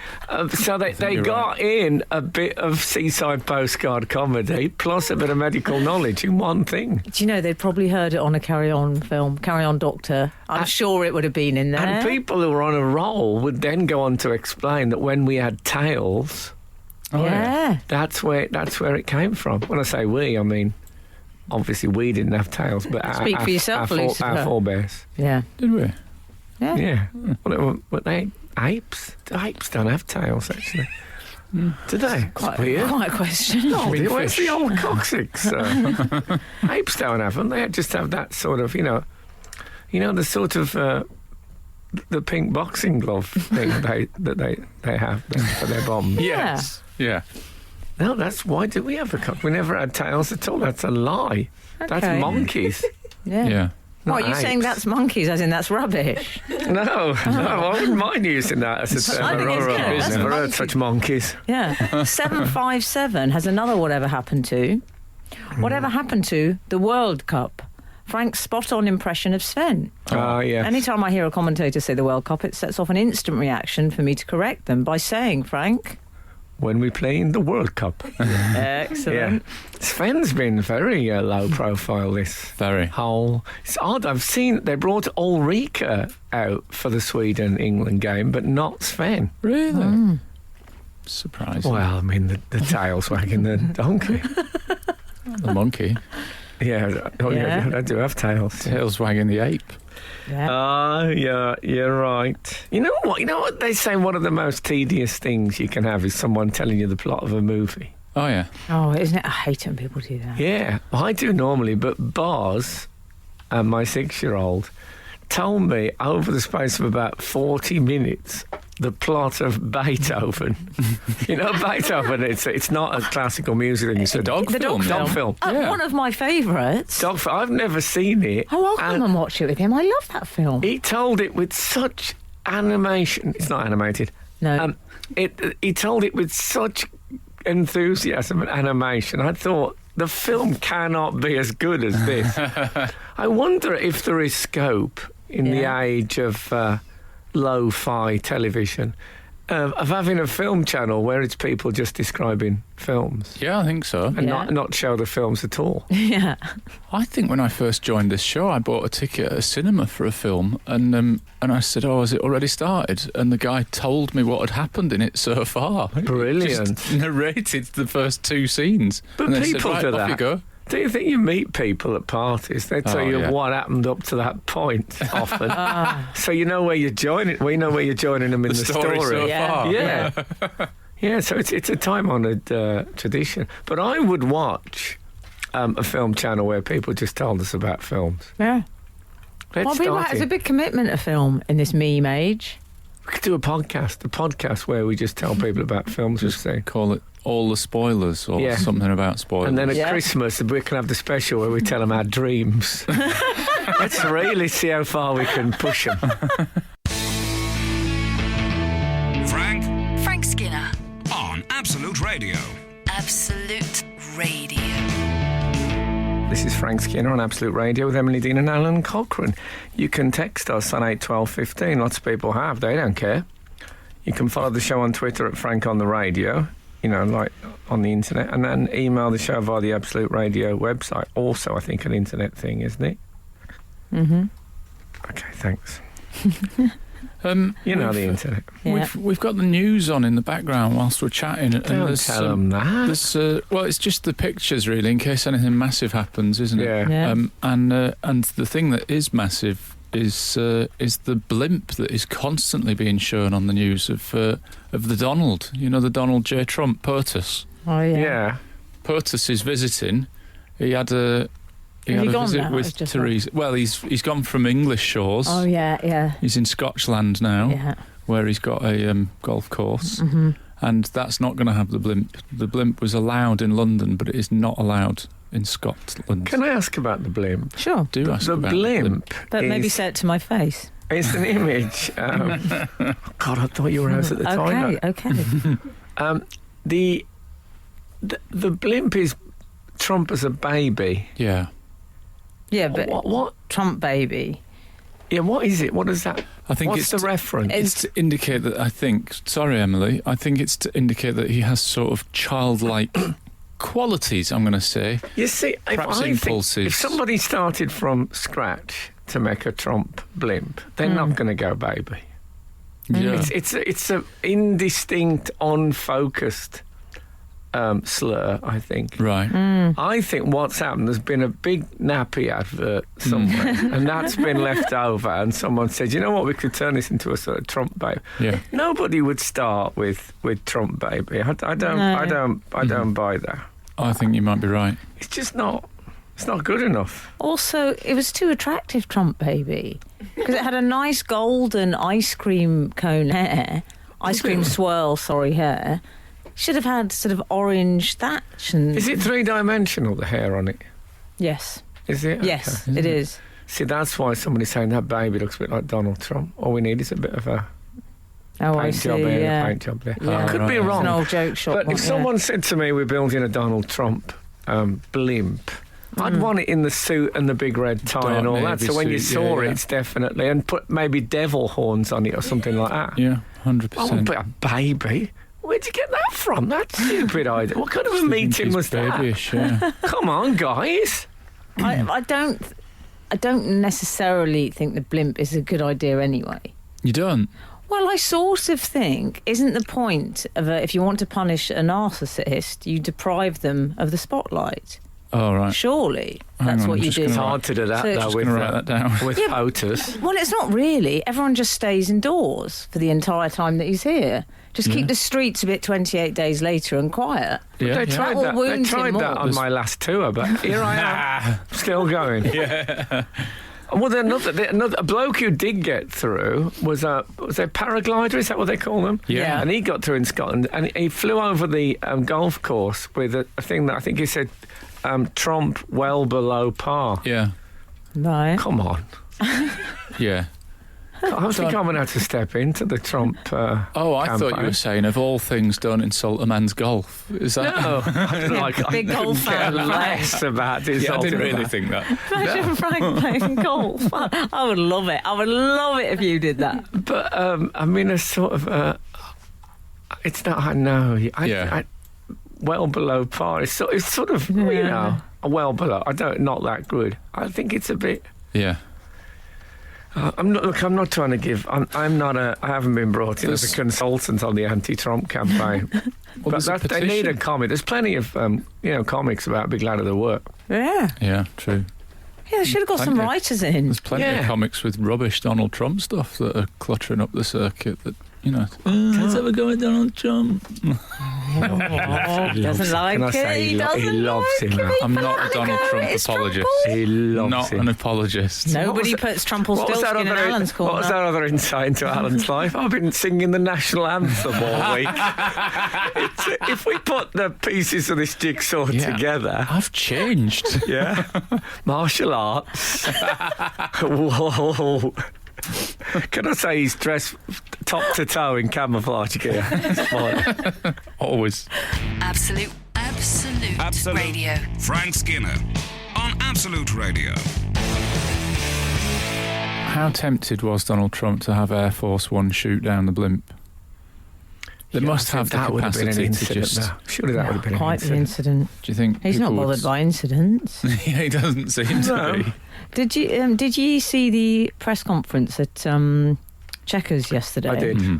So they got in a bit of seaside postcard comedy plus a bit of medical knowledge in one thing. Do you know, they'd probably heard it on a Carry On film, Carry On Doctor. I'm sure it would have been in there. And people who were on a roll would then go on to explain that when we had tails, that's where it came from. When I say we, I mean... Obviously, we didn't have tails, but Speak for yourself, our forebears. Yeah. Did we? Yeah. Well, they apes. Apes don't have tails, actually. Do they? Quite weird. a question. No, where's the old coccyx? Apes don't have them. They just have that sort of, the sort of the pink boxing glove thing that they have for their bombs. Yes. Yeah. No, that's why do we have a cock? We never had tails at all. That's a lie. Okay. That's monkeys. Yeah. What, are you apes. saying that's monkeys, as in that's rubbish? No, I wouldn't mind using that as a term. I think it's good. That's Never heard monkey. such monkeys. Yeah. 757 has another whatever happened to. Whatever happened to the World Cup? Frank's spot-on impression of Sven. Oh, yeah. Anytime I hear a commentator say the World Cup, it sets off an instant reaction for me to correct them by saying, Frank... When we play in the World Cup. Excellent. Sven's been very low profile this Very. whole... It's odd, I've seen they brought Ulrika out for the Sweden-England game, but not Sven. Really? Surprising. Well, I mean, the tail's wagging the donkey. The monkey. Yeah, Yeah. they do have tails. Tails wagging the ape. Yeah. Yeah, you're right. You know what they say one of the most tedious things you can have is someone telling you the plot of a movie. Oh, yeah. Oh, isn't it? I hate when people do that. Yeah, I do normally, but Boz, my 6-year-old, told me over the space of about 40 minutes the plot of Beethoven. You know, Beethoven, it's not a classical music thing. It's a dog film. Dog film. One of my favourites. I've never seen it. Oh, I'll come and watch it with him. I love that film. He told it with such animation. It's not animated. No. He told it with such enthusiasm and animation. I thought, the film cannot be as good as this. I wonder if there is scope in the age of lo-fi television of having a film channel where it's people just describing films. Yeah, I think so. And not show the films at all. Yeah. I think when I first joined this show, I bought a ticket at a cinema for a film, and I said, "Oh, has it already started?" And the guy told me what had happened in it so far. Brilliant. Just narrated the first 2 scenes. But and then people said, do right, that. Off you go. Do you think you meet people at parties? They tell you what happened up to that point often. So you know where you're joining. We know where you're joining them in the story. So far. Yeah. Yeah, so it's a time-honoured tradition. But I would watch a film channel where people just told us about films. Yeah. Let's start It's it. a big commitment to film in this meme age. We could do a podcast where we just tell people about films we've seen. Call it All the Spoilers or something about spoilers. And then at Christmas, we can have the special where we tell them our dreams. Let's really see how far we can push them. Frank Skinner. on Absolute Radio. Absolute Radio. This is Frank Skinner on Absolute Radio with Emily Dean and Alan Cochrane. You can text us on 81215. Lots of people have. They don't care. You can follow the show on Twitter at Frank on the Radio, you know, like on the internet, and then email the show via the Absolute Radio website. Also, I think, an internet thing, isn't it? Mm-hmm. Okay, thanks. You know the internet. Yeah. We've got the news on in the background whilst we're chatting. Don't there's tell them that. Well, it's just the pictures, really, in case anything massive happens, isn't it? Yeah. And the thing that is massive is the blimp that is constantly being shown on the news of the Donald. You know, the Donald J. Trump, POTUS. Oh, yeah. Yeah. POTUS is visiting. He had a visit now? with Theresa. Well, he's gone from English shores. Oh, yeah. He's in Scotland now, Yeah. where he's got a golf course. Mm-hmm. And that's not going to have the blimp. The blimp was allowed in London, but it is not allowed in Scotland. Can I ask about the blimp? Sure. Do ask The about blimp. But maybe is- say it to my face. It's an image. God, I thought you were out at the time. Okay. The blimp is Trump as a baby. Yeah. Yeah, but What? Trump baby. Yeah, what is it? What is that? I think What's the reference? It's to indicate that sorry, Emily, I think it's to indicate that he has sort of childlike qualities, I'm going to say. You see, Perhaps impulses. if somebody started from scratch to make a Trump blimp, they're not going to go baby. Yeah. It's a indistinct, unfocused slur, I think. Right. I think what's happened, there's been a big nappy advert somewhere, and that's been left over, and someone said, you know what, we could turn this into a sort of Trump baby. Yeah. Nobody would start with Trump baby. I don't buy that. I think you might be right. It's just not. It's not good enough. Also, it was too attractive, Trump baby, because it had a nice golden ice cream cone hair, ice cream swirl, hair. Should have had sort of orange thatch and. Is it 3-dimensional, the hair on it? Yes. Is it? Yes, Okay. it is. See, that's why somebody's saying that baby looks a bit like Donald Trump. All we need is a bit of a Oh, I paint see. job here and a Yeah. paint job there. Yeah. Could be Right. wrong. It's an old joke shop. But if wasn't it? someone said to me, we're building a Donald Trump blimp, I'd want it in the suit and the big red tie Dark and all that. navy So when you suit, saw yeah. it's definitely, and put maybe devil horns on it or something like that. Yeah, I wouldn't 100%. put a baby. Where'd you get that from? That's a stupid idea. What kind of a meeting was that? Babyish, yeah. Come on, guys. I don't necessarily think the blimp is a good idea anyway. You don't? Well, I sort of think, isn't the point of if you want to punish a narcissist, you deprive them of the spotlight? Oh, right. Surely Hang that's on, what I'm you just do. It's gonna hard to do that, So- though, Just with, gonna write that down. with Yeah. POTUS. Well, it's not really. Everyone just stays indoors for the entire time that he's here. Just keep the streets a bit 28 days later and quiet. Yeah, They yeah. tried will that. They wound him tried that more. on my last tour, but here I am, still going. Well, another a bloke who did get through was a paraglider. Is that what they call them? Yeah. And he got through in Scotland, and he flew over the golf course with a thing that I think he said Trump well below par. Yeah. Right. Come on. Yeah. I think I'm going to have to step into the Trump I campaign. thought you were saying, of all things, don't insult a man's golf. Is that? No, Big golf fan, less about this. Yeah, I didn't really think that. Imagine Frank playing golf. I would love it. I would love it if you did that. But I mean, a sort of it's not. I know. I, well below par. It's sort of you know well below. Not that good. I think it's a bit. Yeah. I'm not trying to give. I haven't been brought in as a consultant on the anti-Trump campaign. But they need a comic. There's plenty of comics about Big Lad of the Work. Yeah. Yeah, true. Yeah, they should have got some writers in. There's plenty of comics with rubbish Donald Trump stuff that are cluttering up the circuit that, let's have a go at Donald Trump. Doesn't like it. He loves him. I'm not a Donald Trump apologist. He loves not him. an apologist. Nobody puts Trumpelstiltskin in Alan's corner. What was that other insight into Alan's life? I've been singing the national anthem all week. If we put the pieces of this jigsaw together... I've changed. Yeah. Martial arts. Whoa. Can I say he's dressed top to toe in camouflage gear? Always. Absolute Radio. Frank Skinner on Absolute Radio. How tempted was Donald Trump to have Air Force One shoot down the blimp? They must have the capacity to just... Surely that would have been quite an incident. Do you think he's not bothered by incidents? Yeah, he doesn't seem to be. Did you see the press conference at Chequers yesterday? I did. Mm-hmm.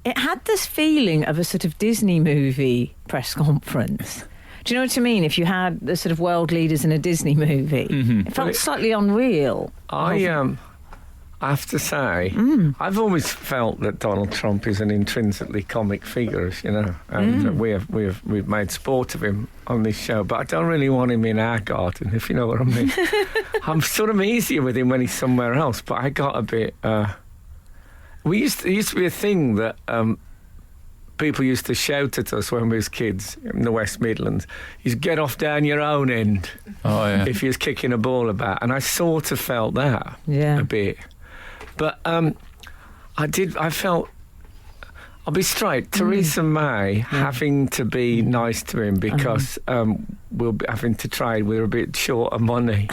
It had this feeling of a sort of Disney movie press conference. Do you know what I mean? If you had the sort of world leaders in a Disney movie, it felt slightly unreal. I have to say, I've always felt that Donald Trump is an intrinsically comic figure, and we've made sport of him on this show, but I don't really want him in our garden, if you know what I mean. I'm sort of easier with him when he's somewhere else, but I got a bit... There used to be a thing that people used to shout at us when we was kids in the West Midlands. You get off down your own end if you was kicking a ball about, and I sort of felt that a bit. But I felt, I'll be straight, Theresa May having to be nice to him because we'll be having to trade, we're a bit short of money,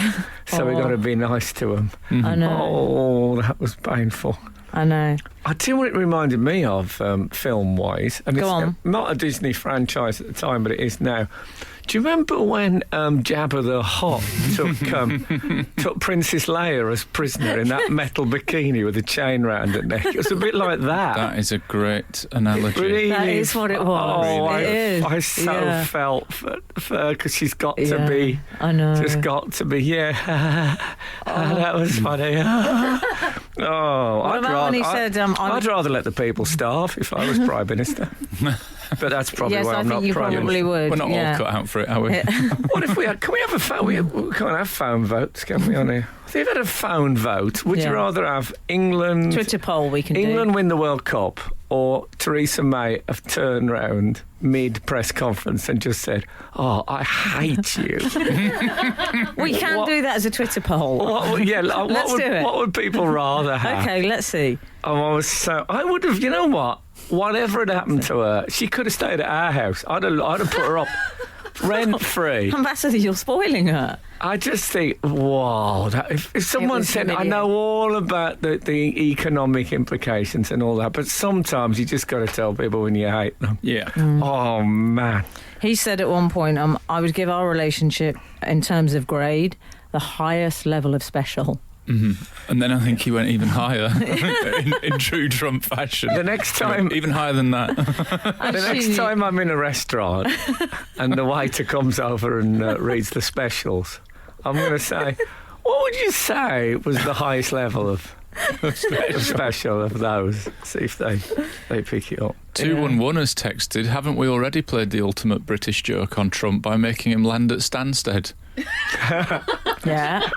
so we've got to be nice to him. I know. Oh, that was painful. I know. I tell you what it reminded me of, film-wise, and Go it's on. not a Disney franchise at the time, but it is now. Do you remember when Jabba the Hutt took Princess Leia as prisoner in that metal bikini with a chain round her neck? It was a bit like that. That is a great analogy. Really, That is what it was. Oh, It is. I so felt for her because she's got to be. I know. Just got to be. Yeah, that was funny. What about when he said, I'd rather let the people starve if I was Prime Minister. But that's probably yes, why I I'm think not you Prime probably Minister. would. We're not all cut out for it, are we? What if we had? Can we have a phone? We can't have phone votes, can we? On here, if you had a phone vote, would you rather have England? Twitter poll we can England do. win the World Cup, or Theresa May have turned round mid press conference and just said, "Oh, I hate you." We can do that as a Twitter poll. Let's do it. What would people rather have? Okay, let's see. I would have. You know what? Whatever had happened to her, she could have stayed at our house. I'd have put her up rent free. Ambassador, you're spoiling her. I just think, wow, if someone said, I know all about the economic implications and all that, but sometimes you just got to tell people when you hate them. Yeah. Oh, man. He said at one point, I would give our relationship, in terms of grade, the highest level of special. Mm-hmm. And then I think he went even higher in true Trump fashion. The next time... Even higher than that. The next time I'm in a restaurant and the waiter comes over and reads the specials, I'm going to say, what would you say was the highest level of special of those? See if they pick it up. 211 has texted, haven't we already played the ultimate British joke on Trump by making him land at Stansted? Yeah.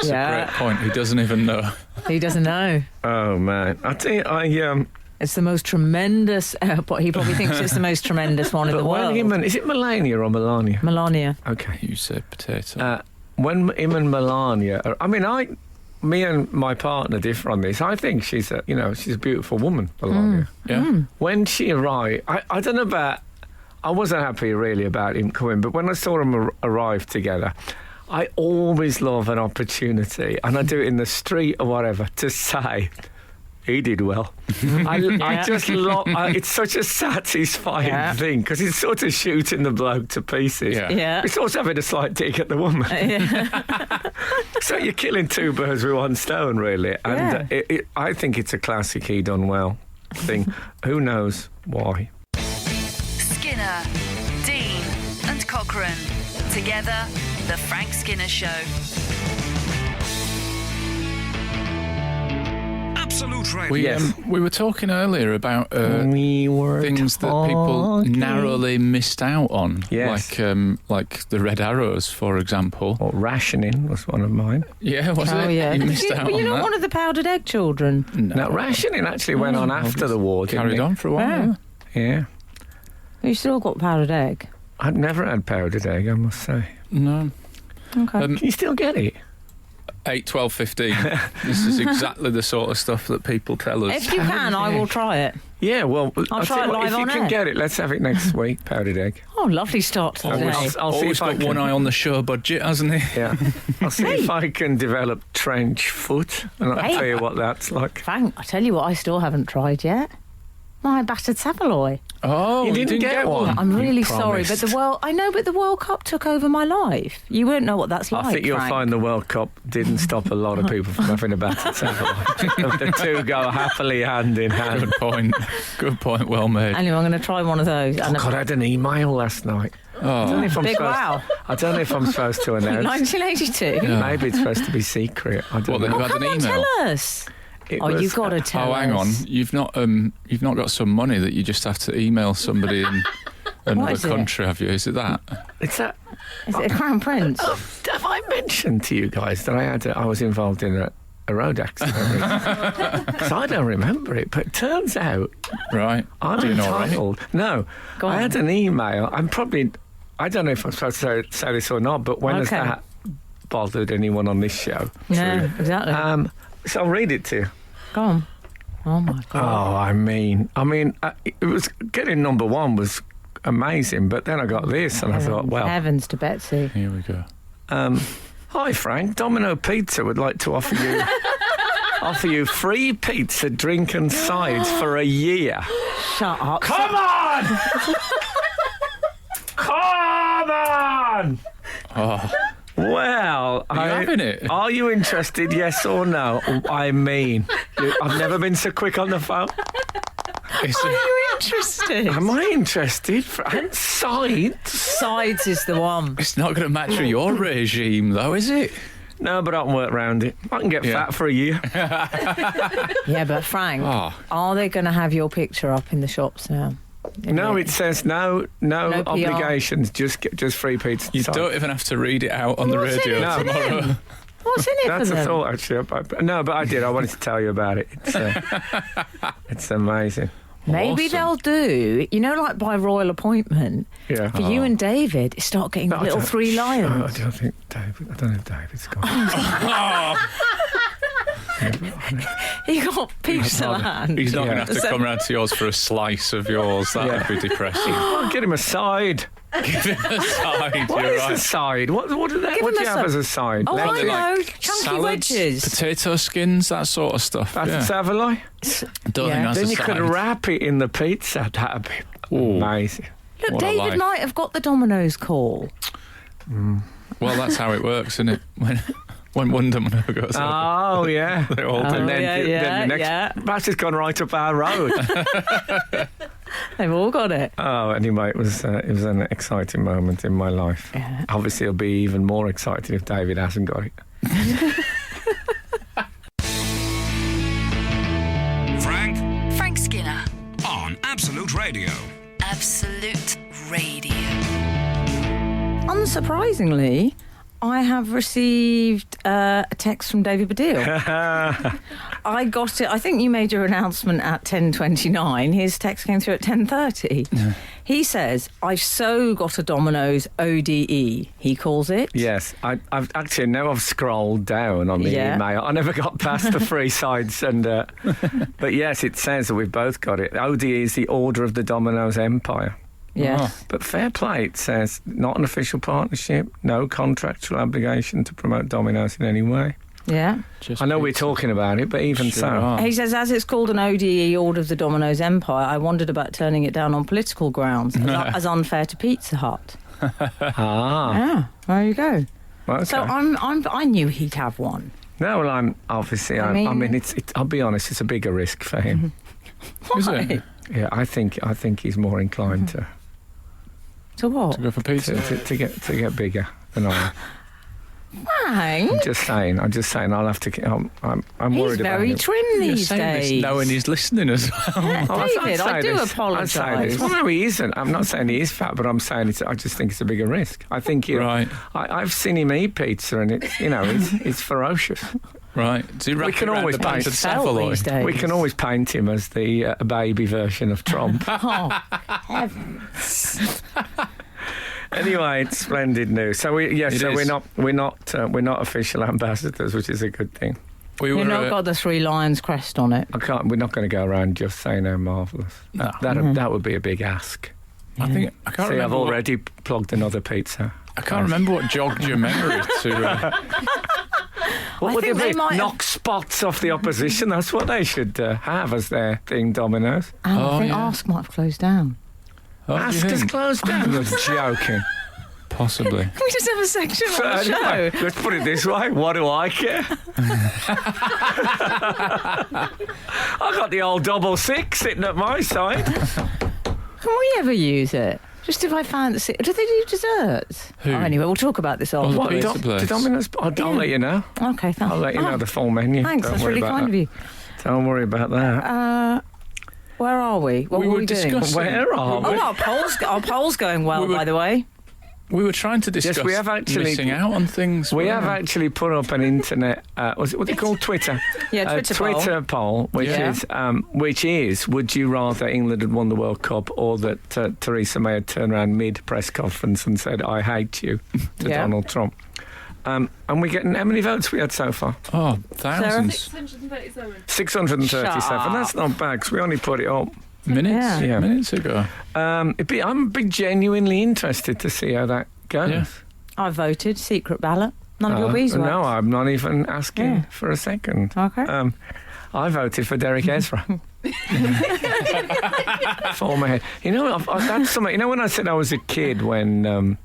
Great point. He doesn't even know. He doesn't know. Oh man, I tell you, It's the most tremendous. He probably thinks it's the most tremendous one in the world. is it Melania or Melania? Melania. Okay. You said potato. When him and Melania, me and my partner differ on this. I think she's a beautiful woman, Melania. Yeah. When she arrived, I don't know about. I wasn't happy really about him coming, but when I saw them arrive together, I always love an opportunity, and I do it in the street or whatever, to say, he did well. I just love. It's such a satisfying thing because it's sort of shooting the bloke to pieces. Yeah. It's also having a slight dig at the woman. So you're killing two birds with one stone, really. And I think it's a classic he done well thing. Who knows why? Skinner, Dean, and Cochrane. Together, The Frank Skinner Show. Absolute Radio. We were talking earlier about things that people narrowly missed out on. Yes. Like the red arrows, for example. Or rationing was one of mine. Yeah, was it? Yeah. You missed out on You're not that. one of the powdered egg children. Now, rationing actually went on after the war, didn't Carried it? on for a while. Yeah. You still got powdered egg. I'd never had powdered egg, I must say. No. Okay. Can you still get it? 8, 12, 15. This is exactly the sort of stuff that people tell us. If you can, I will try it. Yeah, well, I'll tell try you it what, live if you on can air. get it, let's have it next week, powdered egg. Oh, lovely start to the day. I'll see Always if I got can. one eye on the show budget, hasn't he? Yeah. I'll see if I can develop trench foot, and I'll tell you what that's like. Frank, I tell you what I still haven't tried yet. My battered saveloy. Oh, You didn't get one? I'm really You sorry, but promised. the World Cup took over my life. You won't know what that's like, I think you'll Frank. find the World Cup didn't stop a lot of people from having a battered saveloy. The two go happily hand in hand. Good point. Good point. Well made. Anyway, I'm going to try one of those. Oh, God, I had an email last night. I don't Oh, know if I'm Big supposed- wow. I don't know if I'm supposed to announce. 1982. Yeah. Maybe it's supposed to be secret. I don't What, that know. you had Come an on, email? tell us. It Oh, was- you've got to tell us. hang on. You've not got some money that you just have to email somebody in another is it? country, have you? Is it that? It's that. Is it a Crown Prince? Have I mentioned to you guys that I was involved in a road accident? Because I don't remember it, but it turns out Right. I'm Doing all right. entitled. No, Go I on. had an email. I don't know if I'm supposed to say this or not, but when has Okay. that bothered anyone on this show? No, exactly. So I'll read it to you. Go on. Oh, my God. Oh, I mean, it was getting number one was amazing, but then I got this, and I thought, well, Heavens to Betsy. Here we go. hi Frank, Domino Pizza would like to offer you free pizza, drink, and sides for a year. Shut up. Come on! Come on! Oh, Well, are you having it? Are you interested? Yes or no? I mean, I've never been so quick on the phone. It's Are you interested? Am I interested? And sides? Sides is the one. It's not going to match with your regime, though, is it? No, but I can work around it. I can get Yeah. fat for a year. Yeah, but Frank, Oh. are they going to have your picture up in the shops now? No, it says no No PR. obligations. Just free pizza. You sides. don't even have to read it out on the What's in radio it for tomorrow. them? What's in it That's for a them? thought, actually. No, but I did. I wanted to tell you about it. It's amazing. Maybe Awesome. they'll do, like by royal appointment, Yeah. for you and David, start getting But I little don't- three I lions. don't think David. I don't know if David's gone. You got pizza land. He's not Yeah. going to have to come round to yours for a slice of yours. That Yeah. would be depressing. I'll get him a side. Give him a side, What you're is a right. side? What do Give you him a have side. as a side? Oh, I Lettuce? know. Like Chunky salads, wedges. potato skins, that sort of stuff. That's yeah. a saveloy. Don't Yeah. think that's Then a you could side. wrap it in the pizza. That'd be Ooh. amazing. Look, What a David life. might have got the Domino's call. Well, that's how it works, isn't it? When one domino goes over, Oh yeah. they all do. And then, then the next. yeah. Perhaps it's gone right up our road. They've all got it. Oh, anyway, it was an exciting moment in my life. Yeah. Obviously, I'll be even more excited if David hasn't got it. Frank Skinner. On Absolute Radio. Absolute Radio. Unsurprisingly, I have received a text from David Baddiel. I got it. I think you made your announcement at 10:29. His text came through at 10:30. He says, "I've so got a Domino's ODE." He calls it. Yes, I've actually now I've scrolled down on the email. I never got past the three sides, but yes, it says that we've both got it. ODE is the Order of the Domino's Empire. Yes. But fair play, it says, not an official partnership, no contractual obligation to promote Domino's in any way. Yeah. I know we're talking about it, but even so. He says, as it's called an ODE, Order of the Domino's Empire, I wondered about turning it down on political grounds, as unfair to Pizza Hut. Yeah, there you go. Well, okay. So I knew he'd have one. No, well, I'll be honest, it's a bigger risk for him. Is it? Yeah, I think he's more inclined to what? To go for pizza? To get bigger than I am. Frank? I'm just saying. I'll have to. I'm worried He's about very him. trim these days. This knowing he's listening as well. Yeah, David, I do apologise. Well, no, he isn't. I'm not saying he is fat, but I'm saying I just think it's a bigger risk. I think right. I've seen him eat pizza, and it's ferocious. Right. So we can always paint We can always paint him as the baby version of Trump. Oh, heavens. Anyway, it's splendid news. So we're not official ambassadors, which is a good thing. You've not got the three lions crest on it. We're not going to go around just saying how marvellous. No. That would be a big ask. I can't remember. I've already plugged another pizza. I can't remember what jogged your memory to. What would they knock spots off the opposition? That's what they should have as their thing, Domino's. I think Ask might have closed down. Ask has closed down. You're joking. Possibly. Can we just have a section on the show? Let's put it this way. What do I care? I got the old 66 sitting at my side. Can we ever use it? Just if I fancy... Do they do desserts? Who? Oh, anyway, we'll talk about this all. What, Domino's? I'll let you know. Okay, thanks. I'll let you know the full menu. Thanks, that's really kind of you. Don't worry about that. Where are we? What were we doing? Where are we? Our poll's going well, by the way. We were trying to discuss missing out on things. We have actually put up an internet, what they call Twitter? Yeah, Twitter poll, which is, would you rather England had won the World Cup or that Theresa May had turned around mid-press conference and said, I hate you, to Donald Trump? And we're getting, how many votes we had so far? Oh, thousands. 637. That's not bad, because we only put it up minutes ago. I'm genuinely interested to see how that goes. Yeah. I voted secret ballot. None of your beeswax. No, I'm not even asking for a second. Okay. I voted for Derek Ezra. Former head. That's something. You know, when I said I was a kid when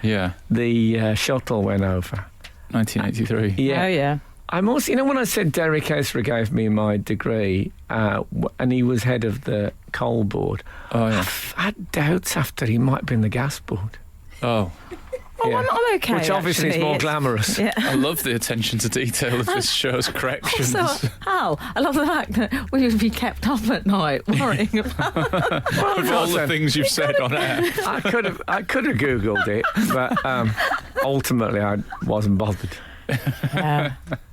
the shuttle went over, 1983. Yeah. Oh yeah. I'm also, when I said Derek Ezra gave me my degree, and he was head of the coal board, I had doubts after he might have been the gas board. Oh. Yeah. I'm okay. Which obviously is more glamorous. Yeah. I love the attention to detail of this show's corrections. Also, I love the fact that we would be kept up at night worrying about of all the things you've said on air. I could have Googled it, but ultimately I wasn't bothered.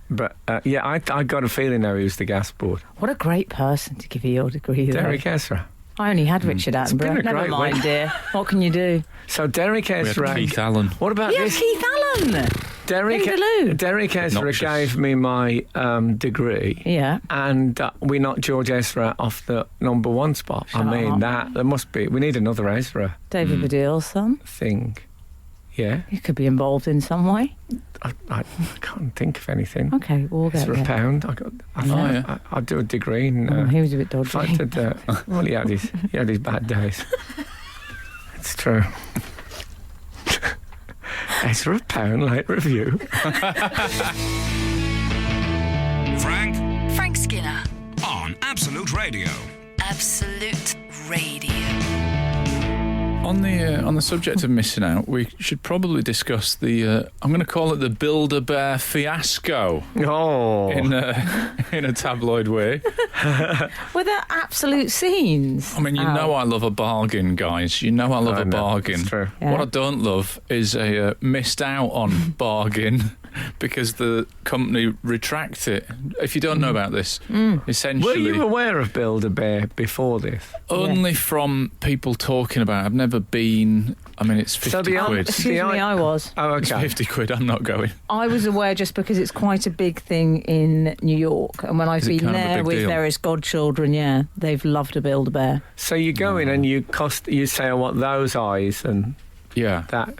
But I got a feeling now he was the gas board. What a great person to give you your degree. Derek Ezra. I only had Richard Attenborough. Never mind, dear. What can you do? So Derek Ezra. Keith Allen. What about this? Keith Allen. Derek Ezra gave me my degree. Yeah. And we knocked George Ezra off the number one spot. There must be. We need another Ezra. David Baddiel's son. Thing. Yeah. You could be involved in some way. I can't think of anything. Okay, we'll get there. £1. I'd do a degree in... he was a bit dodgy. Well, he had his bad days. It's true. Ezra £1 late review. Frank Skinner on Absolute Radio. Absolute Radio. On the subject of missing out, we should probably discuss the I'm going to call it the Build-A-Bear fiasco. Oh, in a tabloid way. Were there absolute scenes? I mean, you know I love a bargain, guys. You know I love a bargain. It's true. Yeah. What I don't love is a missed out on bargain because the company retract it. If you don't know about this, essentially... Were you aware of Build-A-Bear before this? Only from people talking about it. I've never been... I mean, it's 50 quid. Excuse me, I was. Oh, It's okay. 50 quid, I'm not going. I was aware just because it's quite a big thing in New York. And when I've Is it been kind of a there big with deal? various godchildren, yeah, they've loved to Build-A-Bear. So you go in and you say, I want those eyes and Yeah. that.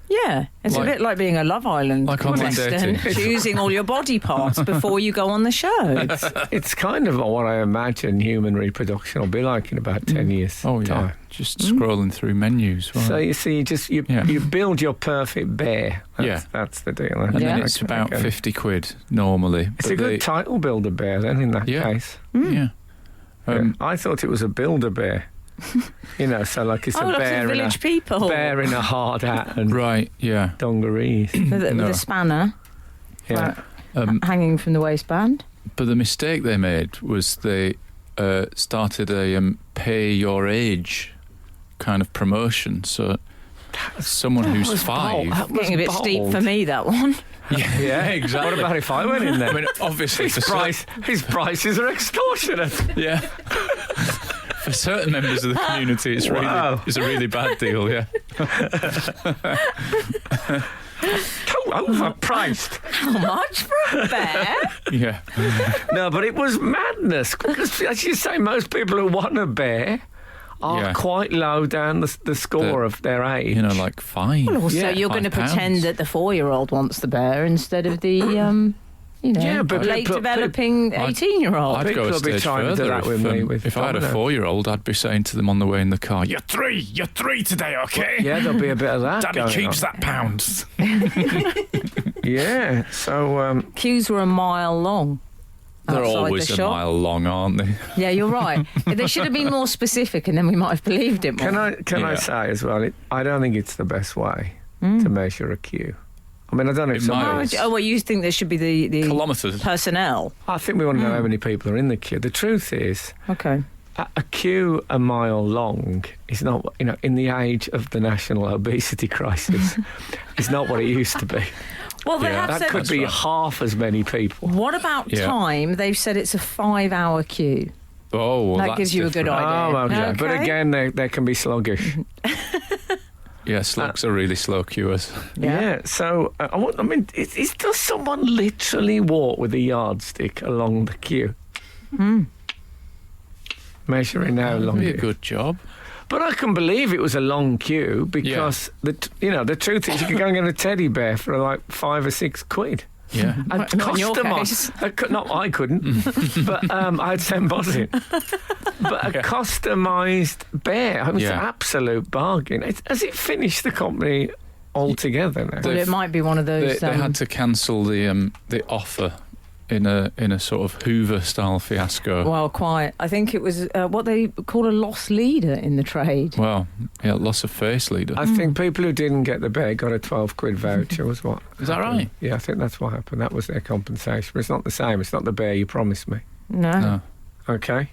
Yeah, it's Like- a bit like being a Love Island Like online contestant, dating. choosing all your body parts before you go on the show. It's kind of what I imagine human reproduction will be like in about 10 years' Oh, yeah. time. Just scrolling through menus. Wow. So you see, you build your perfect bear. Yeah. That's the deal. and Yeah. then it's about Okay. 50 quid normally. It's But a good they- title, Build-A-Bear, then, in that Yeah. case. Yeah. Yeah. I thought it was a Build-A-Bear. So like it's Oh, a lots bear of in village people. bear in a hard hat and Right, yeah. dungarees. With No. a spanner Yeah. hanging from the waistband. But the mistake they made was they started a pay your age kind of promotion. So someone who's was 5... bold. was Getting a bit steep bold. for me, that one. Yeah, exactly. What about if I went in there? I mean, obviously, his prices are extortionate. Yeah. For certain members of the community, it's Wow. it's a really bad deal, yeah. Overpriced. How much for a bear? Yeah. No, but it was madness because, as you say, most people who want a bear are Yeah. quite low down the score of their age. You know, like 5. Well, also, Yeah, you're going to £5. pretend that the 4-year-old wants the bear instead of the, Yeah, but late people- developing 18-year-old. I'd go People a will be stage trying to do further that with me, if I had a dominoes. 4-year-old, I'd be saying to them on the way in the car, You're three today, okay? Yeah, there'll be a bit of that. Daddy going keeps on. that pound. Yeah, so Queues were a mile long. They're outside always the a shop. mile long, aren't they? Yeah, you're right. They should have been more specific, and then we might have believed it more. can I Yeah. say as well? I don't think it's the best way to measure a queue. I mean, I don't know if In someone. miles. Oh, well, you think there should be the Kilometres. personnel? I think we want to know how many people are in the queue. The truth is, Okay. a queue a mile long is not, in the age of the national obesity crisis, is not what it used to be. Well, they Yeah, have That said. could be right. half as many people. What about Yeah. time? They've said it's a 5-hour queue. Oh, well, That that's gives you a good different. idea. Oh, okay. But Okay. again, they can be sluggish. Yeah, slugs are really slow queuers. Yeah. So, I mean, does someone literally walk with a yardstick along the queue? Measuring how long Be a it is. good job. But I can believe it was a long queue because the truth is you could go and get a teddy bear for like £5 or £6. Yeah. And Not in your case. No, I couldn't. But I had Sam Bossing. But a customised bear. I mean, It's an Yeah. absolute bargain. Has it finished the company altogether now? Well, it might be one of those. They had to cancel the offer in a sort of Hoover-style fiasco. Well, quite. I think it was what they call a lost leader in the trade. Well, yeah, loss of face leader. I think people who didn't get the bear got a £12 voucher, was what? Is that happened. right? Yeah, I think that's what happened. That was their compensation. But it's not the same. It's not the bear you promised me. No. No. Okay.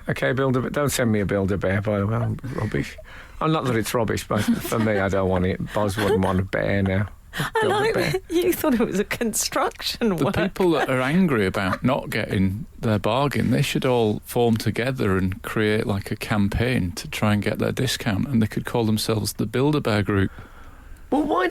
Okay, Build-A-Bear. Don't send me a Build-A-Bear, by the way. I'm rubbish. Not that it's rubbish, but for me, I don't want it. Boz wouldn't want a bear now. I like Build-A-Bear. that you thought it was a construction The work. people that are angry about not getting their bargain, they should all form together and create like a campaign to try and get their discount, and they could call themselves the Build-A-Bear Group. Well, why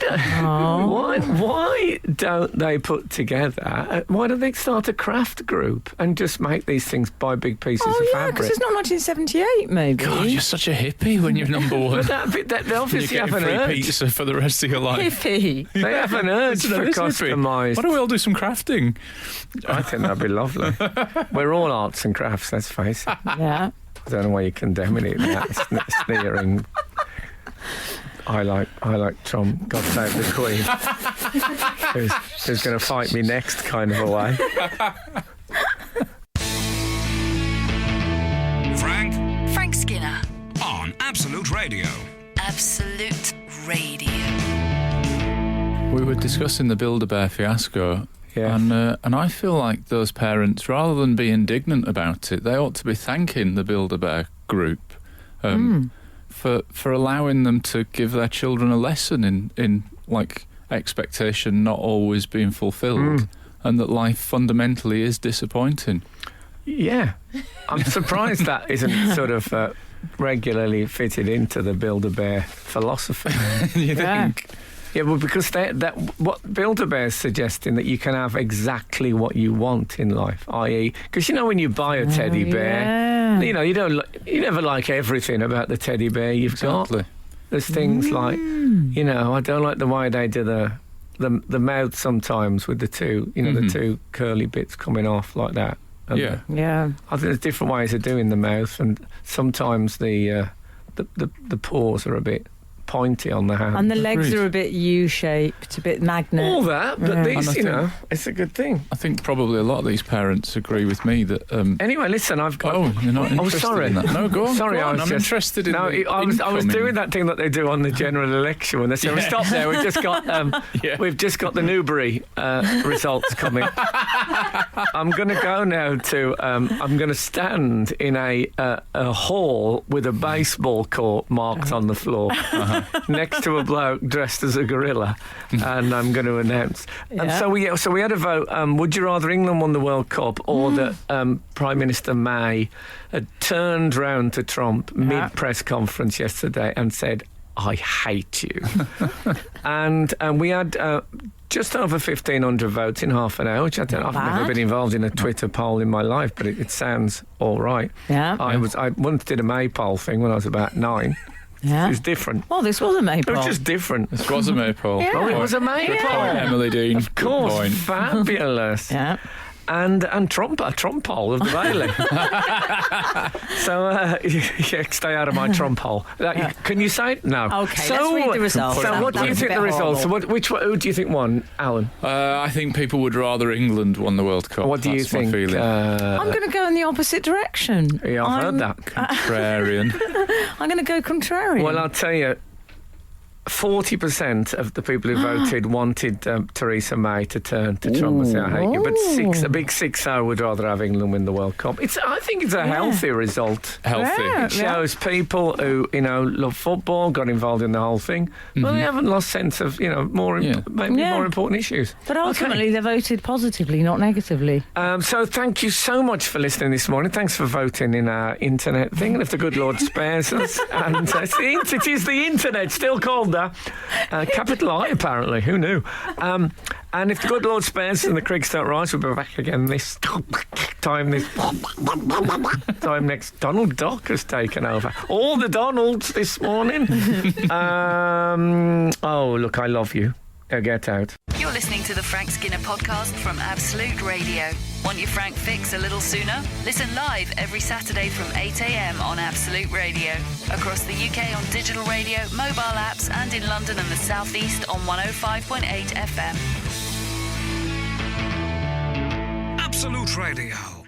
don't they put together? Why don't they start a craft group and just make these things by big pieces of because fabric? it's not 1978, maybe. God, you're such a hippie when you're number one. But they And you're obviously getting have an free urge. pizza for the rest of your life. Hippie. They have an urge Isn't for it? Isn't it? customised. Why don't we all do some crafting? I think that'd be lovely. We're all arts and crafts, let's face it. Yeah. I don't know why you're condemning it, that sneering. I like Trump, God save the Queen. who's going to fight me next kind of a way. Frank Frank Skinner. on Absolute Radio. Absolute Radio. We were discussing the Build-A-Bear fiasco, Yeah. and I feel like those parents, rather than be indignant about it, they ought to be thanking the Build-A-Bear group for allowing them to give their children a lesson in like expectation not always being fulfilled, and that life fundamentally is disappointing. Yeah. I'm surprised that isn't sort of regularly fitted into the Build-A-Bear philosophy. You think? Yeah, well, because what Build-A-Bear is suggesting that you can have exactly what you want in life, i.e., because when you buy a teddy bear, you never like everything about the teddy bear you've got. There's things like, I don't like the way they do the mouth sometimes with the two, the two curly bits coming off like that. And Yeah. I think there's different ways of doing the mouth, and sometimes the paws are a bit pointy on the hand. And the legs are a bit U-shaped, a bit magnet. All that, but these, it's a good thing. I think probably a lot of these parents agree with me that... Anyway, listen, I've got... Oh, you're not interested sorry. in that? No, go on. Sorry, go on. I'm interested in No, I was doing that thing that they do on the general election when they say, stop there, we've just got we've just got the Newbury results coming. I'm going to go now to... I'm going to stand in a hall with a baseball court marked on the floor. Next to a bloke dressed as a gorilla, and I'm going to announce. Yeah. And so we had a vote. Would you rather England won the World Cup or that Prime Minister May had turned round to Trump mid press conference yesterday and said, "I hate you," and we had. Just over 1,500 votes in half an hour, which I've never been involved in a Twitter poll in my life, but it sounds all right. Yeah. I once did a Maypole thing when I was about 9. Yeah. It's different. Well, this was a maypole. It was just different. This was a maypole. Yeah. Oh, it was a maypole. Good point, Emily Dean. Of course, Good point. fabulous. Yeah. And a trump hole of the Bailey. So stay out of my trump hole. Can you say it? No. Okay, let's read the results. So what do you think the results? Who do you think won, Alan? I think people would rather England won the World Cup. What do you That's think? my feeling. I'm going to go in the opposite direction. Yeah, I've heard that. Contrarian. I'm going to go contrarian. Well, I'll tell you, 40% of the people who voted wanted Theresa May to turn to Trump and say, I hate you. But a big 6-0 would rather have England win the World Cup. I think it's a healthy result. Healthy. Yeah. It shows people who, love football, got involved in the whole thing, but they haven't lost sense of, more important issues. But ultimately, they voted positively, not negatively. So thank you so much for listening this morning. Thanks for voting in our internet thing. And if the good Lord spares us, and it is the internet, still called that. Capital I, apparently. Who knew? And if the good Lord spares and the creeks don't rise, we'll be back again this time next. Donald Duck has taken over. All the Donalds this morning. Oh, look, I love you. Get out. You're listening to the Frank Skinner podcast from Absolute Radio. Want your Frank fix a little sooner? Listen live every Saturday from 8 a.m. on Absolute Radio. Across the UK on digital radio, mobile apps, and in London and the South East on 105.8 FM. Absolute Radio.